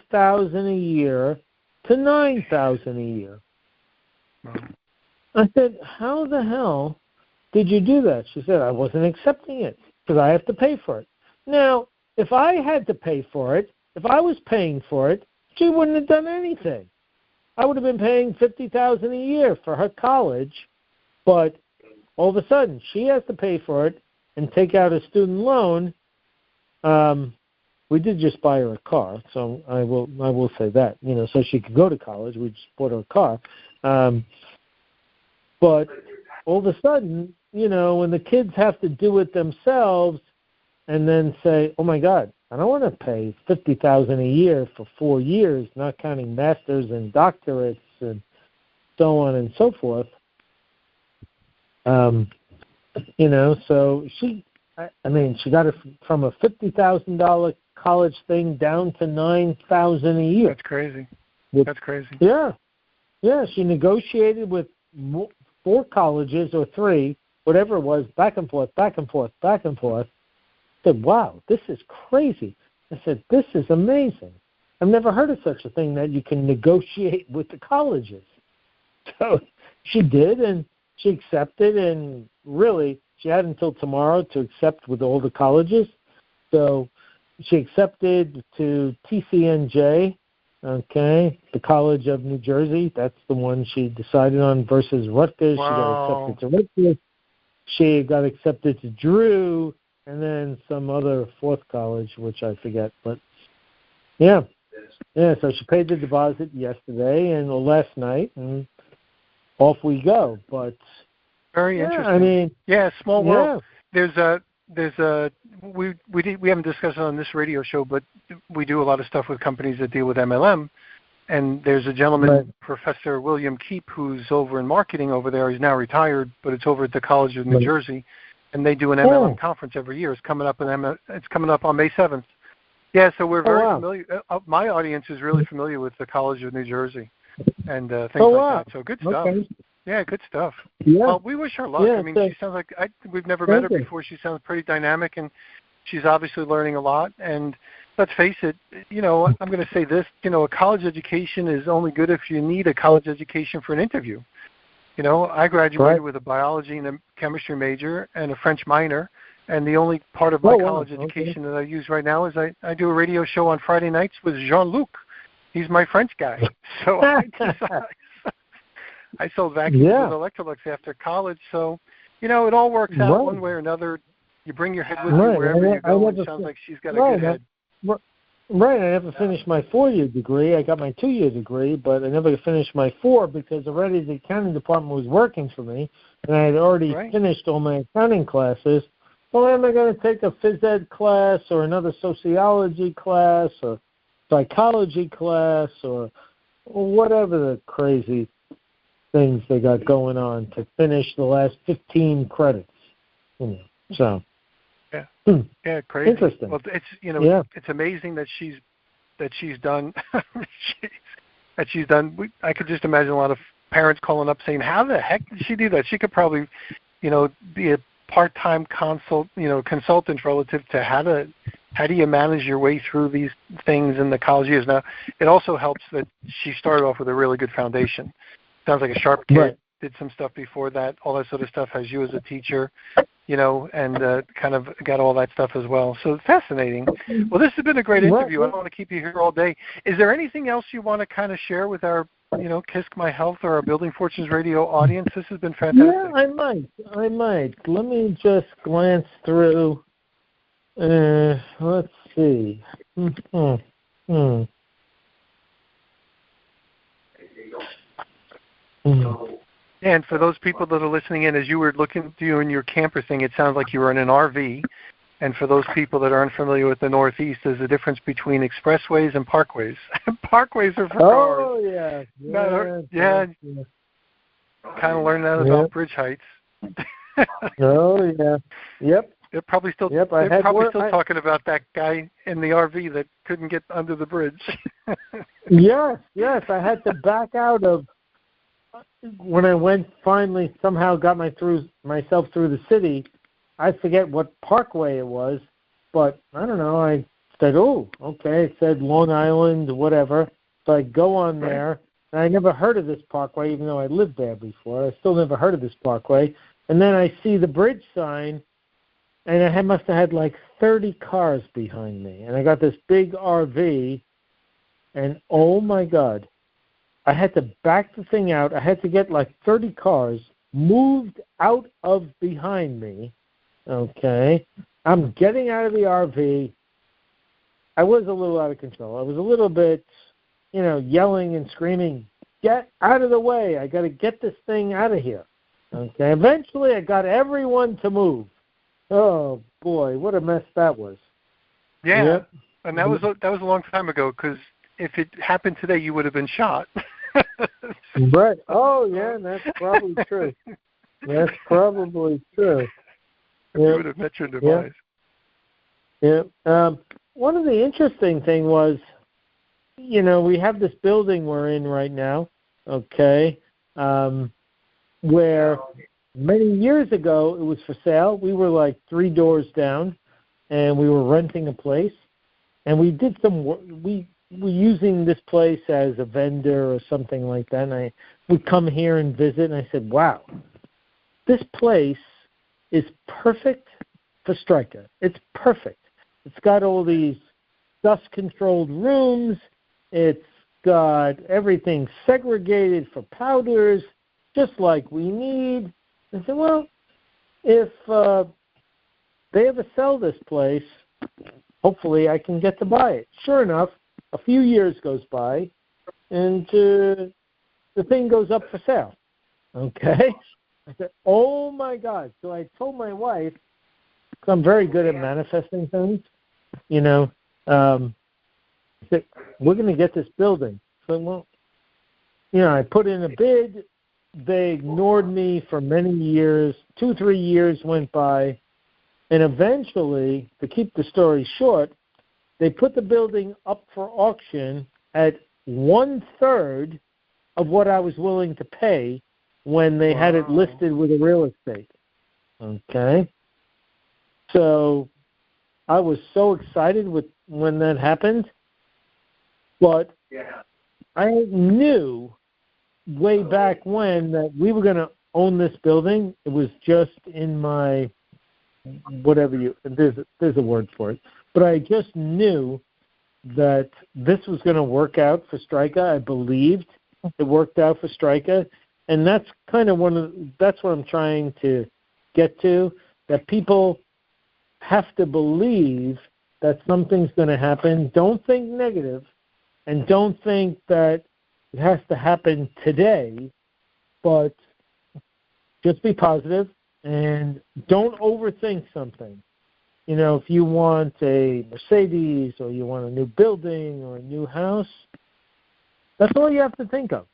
a year to $9,000 a year. I said, how the hell did you do that? She said, I wasn't accepting it because I have to pay for it. Now, if I had to pay for it, if I was paying for it, she wouldn't have done anything. I would have been paying $50,000 a year for her college, but all of a sudden she has to pay for it and take out a student loan. We did just buy her a car, so I will say that, so she could go to college. We just bought her a car. But all of a sudden, when the kids have to do it themselves and then say, oh, my God, I don't want to pay $50,000 a year for 4 years, not counting masters and doctorates and so on and so forth. So she got it from a $50,000 college thing down to $9,000 a year. That's crazy. That's crazy. Yeah. Yeah, she negotiated with 4 colleges or 3, whatever it was, back and forth. I said, wow, this is crazy. I said, this is amazing. I've never heard of such a thing that you can negotiate with the colleges. So she did, and she accepted, and really she had until tomorrow to accept with all the colleges. So she accepted to TCNJ, okay, the College of New Jersey. That's the one she decided on versus Rutgers. Wow. She got accepted to Rutgers. She got accepted to Drew, and then some other 4th college, which I forget. But, yeah, so she paid the deposit yesterday and last night, and off we go. But very interesting. Small world. Yeah. We haven't discussed it on this radio show, but we do a lot of stuff with companies that deal with MLM. And there's a gentleman, right, Professor William Keep, who's over in marketing over there. He's now retired, but it's over at the College of New right, Jersey, and they do an MLM conference every year. It's coming up on May 7th. Yeah, so we're very familiar. My audience is really familiar with the College of New Jersey and things like that. So good stuff. Okay. Yeah, good stuff. Yeah. Well, we wish her luck. Yeah, she sounds like we've never met her before. She sounds pretty dynamic, and she's obviously learning a lot. And let's face it, I'm going to say this, a college education is only good if you need a college education for an interview. I graduated with a biology and a chemistry major and a French minor, and the only part of my college education that I use right now is I do a radio show on Friday nights with Jean-Luc. He's my French guy. So I sold vacuums with Electrolux after college. So, it all works out one way or another. You bring your head with you wherever you go. It sounds like she's got a good head. Right. I never finished my 4-year degree. I got my 2-year degree, but I never finished my 4 because already the accounting department was working for me, and I had already finished all my accounting classes. Well, am I going to take a phys ed class or another sociology class or psychology class or whatever the crazy things they got going on to finish the last 15 credits? So. Yeah, crazy. Interesting. Well, it's it's amazing that she's done. I could just imagine a lot of parents calling up saying, "How the heck did she do that?" She could probably, be a part-time consultant relative to how do you manage your way through these things in the college years. Now, it also helps that she started off with a really good foundation. Sounds like a sharp kid. Right. Did some stuff before that. All that sort of stuff has you as a teacher. And kind of got all that stuff as well. So fascinating. Well, this has been a great interview. I don't want to keep you here all day. Is there anything else you want to kind of share with our KISC My Health or our Building Fortunes Radio audience? This has been fantastic. Yeah, I might. Let me just glance through. Let's see. And for those people that are listening in, as you were doing your camper thing, it sounds like you were in an RV. And for those people that aren't familiar with the Northeast, there's a difference between expressways and parkways. Parkways are for cars. Oh, yeah. Kind of learned that about bridge heights. Oh, yeah. Yep. They're probably still talking about that guy in the RV that couldn't get under the bridge. Yes. I had to back out of when I finally somehow got myself through the city. I forget what parkway it was, but I don't know. I said, oh, okay. It said Long Island, whatever. So I go on there, and I never heard of this parkway, even though I lived there before. I still never heard of this parkway. And then I see the bridge sign, and I must have had like 30 cars behind me. And I got this big RV, and oh, my God. I had to back the thing out. I had to get like 30 cars moved out of behind me. Okay. I'm getting out of the RV. I was a little out of control. I was a little bit, yelling and screaming, get out of the way. I got to get this thing out of here. Okay. Eventually, I got everyone to move. Oh, boy, what a mess that was. Yeah. Yep. And that was a long time ago, because if it happened today, you would have been shot. Right. Oh, yeah, that's probably true. That's probably true. You would have met your demise. Yeah. One of the interesting thing was, we have this building we're in right now, okay, where many years ago it was for sale. We were like 3 doors down, and we were renting a place, and we did some work. We were using this place as a vendor or something like that, and I would come here and visit, and I said, wow, this place is perfect for Stryka. It's perfect. It's got all these dust-controlled rooms. It's got everything segregated for powders, just like we need. I said, well, if they ever sell this place, hopefully I can get to buy it. Sure enough, a few years goes by, and the thing goes up for sale. Okay? I said, oh, my God. So I told my wife, because I'm very good at manifesting things, I said, we're going to get this building. So, well, I put in a bid. They ignored me for many years. 2-3 years went by. And eventually, to keep the story short, they put the building up for auction at 1/3 of what I was willing to pay when they had it listed with a real estate. Okay? So I was so excited when that happened. But I knew way back when that we were going to own this building. It was just in my there's a word for it. But I just knew that this was going to work out for Stryka. I believed it worked out for Stryka. And that's kind of that's what I'm trying to get to, that people have to believe that something's going to happen. Don't think negative, and don't think that it has to happen today, but just be positive and don't overthink something. If you want a Mercedes or you want a new building or a new house, that's all you have to think of.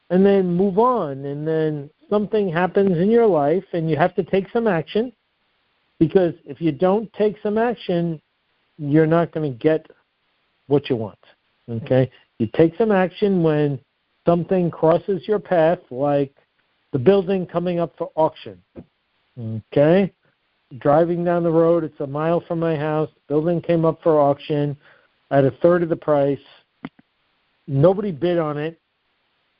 And then move on, and then something happens in your life, and you have to take some action, because if you don't take some action, you're not going to get what you want, okay? You take some action when something crosses your path, like the building coming up for auction, okay? Driving down the road, it's a mile from my house, building came up for auction at 1/3 of the price. Nobody bid on it.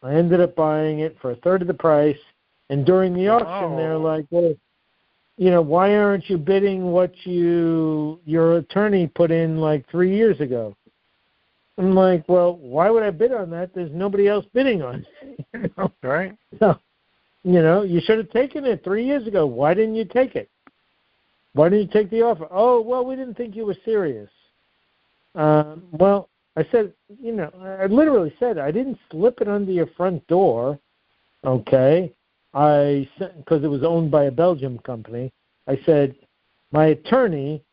I ended up buying it for 1/3 of the price, and during the auction, they're like, well, why aren't you bidding what your attorney put in like 3 years ago? I'm like, well, why would I bid on that? There's nobody else bidding on it. You know? Right. So, you know, you should have taken it 3 years ago. Why didn't you take it? Why didn't you take the offer? Oh, well, we didn't think you were serious. Well, I said, you know, I literally said, I didn't slip it under your front door, okay? I sent, because it was owned by a Belgian company. I said, my attorney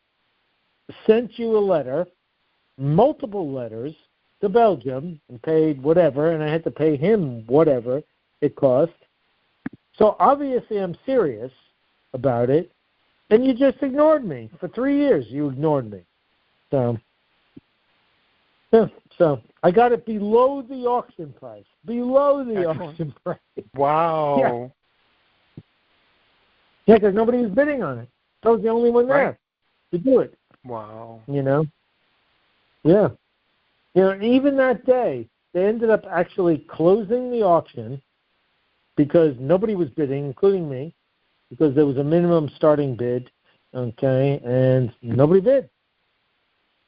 sent you a letter, multiple letters, to Belgium and paid whatever, and I had to pay him whatever it cost. So obviously I'm serious about it, and you just ignored me. For 3 years you ignored me. So, yeah, so I got it below the auction price. Below the auction price. Wow. Yeah, because nobody was bidding on it. I was the only one there to do it. Wow. You know? Yeah. You know, even that day, they ended up actually closing the auction because nobody was bidding, including me, because there was a minimum starting bid, okay, and nobody bid.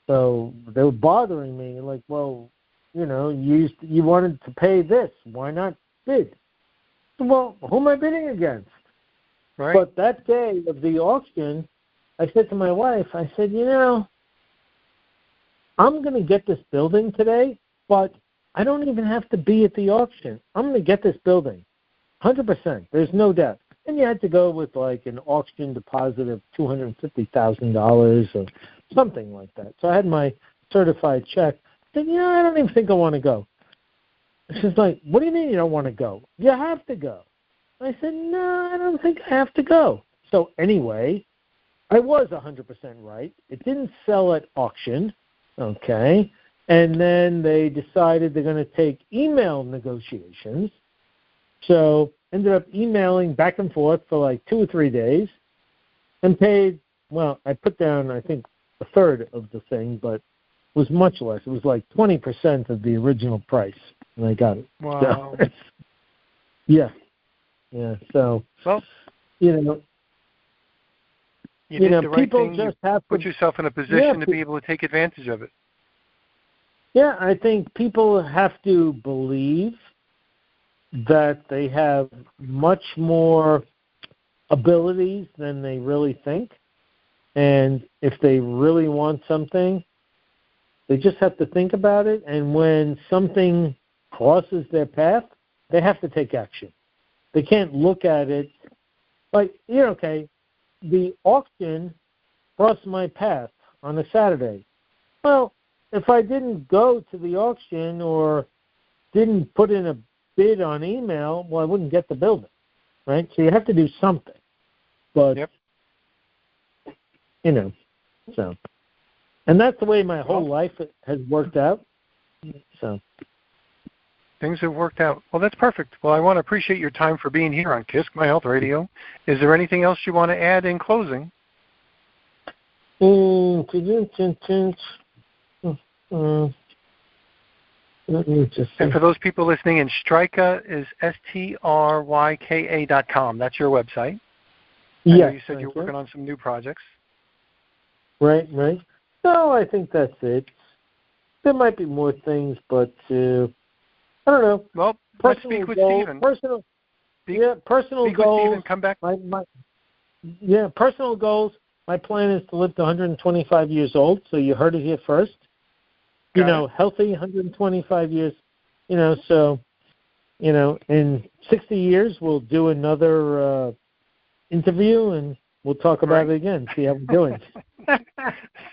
So they were bothering me, like, well, you know, you wanted to pay this. Why not bid? Well, who am I bidding against? Right. But that day of the auction, I said to my wife, I said, you know, I'm going to get this building today, but I don't even have to be at the auction. I'm going to get this building, 100%. There's no doubt. And you had to go with like an auction deposit of $250,000 or something like that. So I had my certified check. I said, yeah, I don't even think I want to go. She's like, what do you mean you don't want to go? You have to go. I said, no, I don't think I have to go. So anyway, I was 100% right. It didn't sell at auction, okay? And then they decided they're going to take email negotiations. So ended up emailing back and forth for like 2 or 3 days and paid, well, I put down, I think, a third of the thing, but it was much less. It was like 20% of the original price, and I got it. Wow. So, yeah. Yeah, so, well, you know, did the right people thing. just you have to put yourself in a position to be able to take advantage of it. Yeah, I think people have to believe that they have much more abilities than they really think. And if they really want something, they just have to think about it. And when something crosses their path, they have to take action. They can't look at it like, okay, the auction crossed my path on a Saturday. Well, if I didn't go to the auction or didn't put in a bid on email, well, I wouldn't get the building, right? So you have to do something. But, so. And that's the way my whole life has worked out. So. Things have worked out. Well, that's perfect. Well, I want to appreciate your time for being here on KISC My Health Radio. Is there anything else you want to add in closing? Let me just see. And for those people listening in, Stryka is STRYKA.com. That's your website. Yeah. You said you're working on some new projects. Right. No, I think that's it. There might be more things, but I don't know. Well, let's speak with Stephen. Personal speak goals. With Stephen, come back. Personal goals. My plan is to live to 125 years old, so you heard it here first. Healthy, 125 years. So, in 60 years, we'll do another interview, and we'll talk about it again, see how we're doing.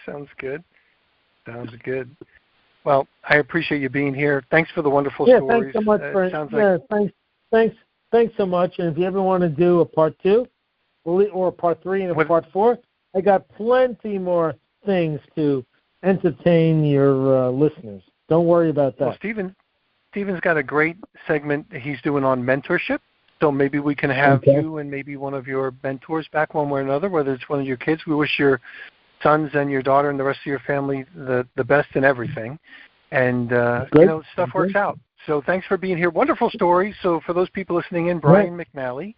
Sounds good. Well, I appreciate you being here. Thanks for the wonderful stories. Thanks so much thanks so much. And if you ever want to do a part 2 or a part 3 and a part 4, I got plenty more things to entertain your listeners. Don't worry about that. Well, Stephen's got a great segment he's doing on mentorship. So maybe we can have you and maybe one of your mentors back one way or another, whether it's one of your kids. We wish your sons and your daughter and the rest of your family the best in everything. And, stuff works out. So thanks for being here. Wonderful story. So for those people listening in, Brian McNally,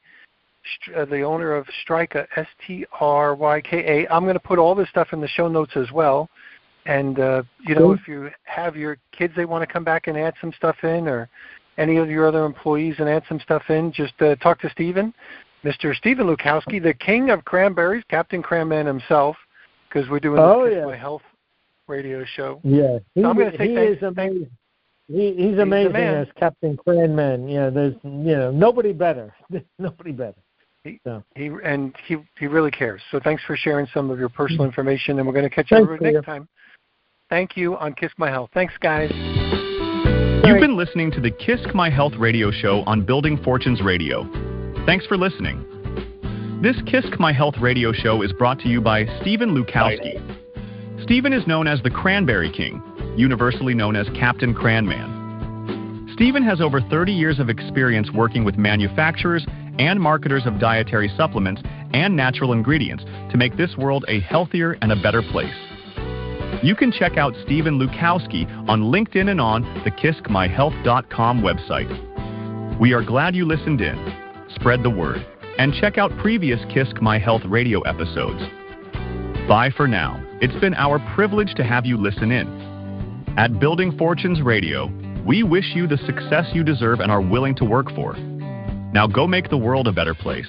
the owner of Stryka, STRYKA. I'm going to put all this stuff in the show notes as well. And, if you have your kids, they want to come back and add some stuff in, or any of your other employees and add some stuff in, just talk to Stephen, Mr. Stephen Lukawski, the King of Cranberries, Captain Cran Man himself, because we're doing the KISC My Health Radio show. Yeah, so I'm going to say he is amazing. He's amazing as Captain Cran Man. There's nobody better. Nobody better. He really cares. So thanks for sharing some of your personal information, and we're going to catch you next time. Thank you on KISC My Health. Thanks, guys. You've been listening to the KISC My Health Radio show on Building Fortunes Radio. Thanks for listening. This KISC My Health Radio show is brought to you by Stephen Lukawski. Stephen is known as the Cranberry King, universally known as Captain Cran Man. Stephen has over 30 years of experience working with manufacturers and marketers of dietary supplements and natural ingredients to make this world a healthier and a better place. You can check out Stephen Lukawski on LinkedIn and on the KISCMyHealth.com website. We are glad you listened in. Spread the word and check out previous KISC My Health Radio episodes. Bye for now. It's been our privilege to have you listen in. At Building Fortunes Radio, we wish you the success you deserve and are willing to work for. Now go make the world a better place.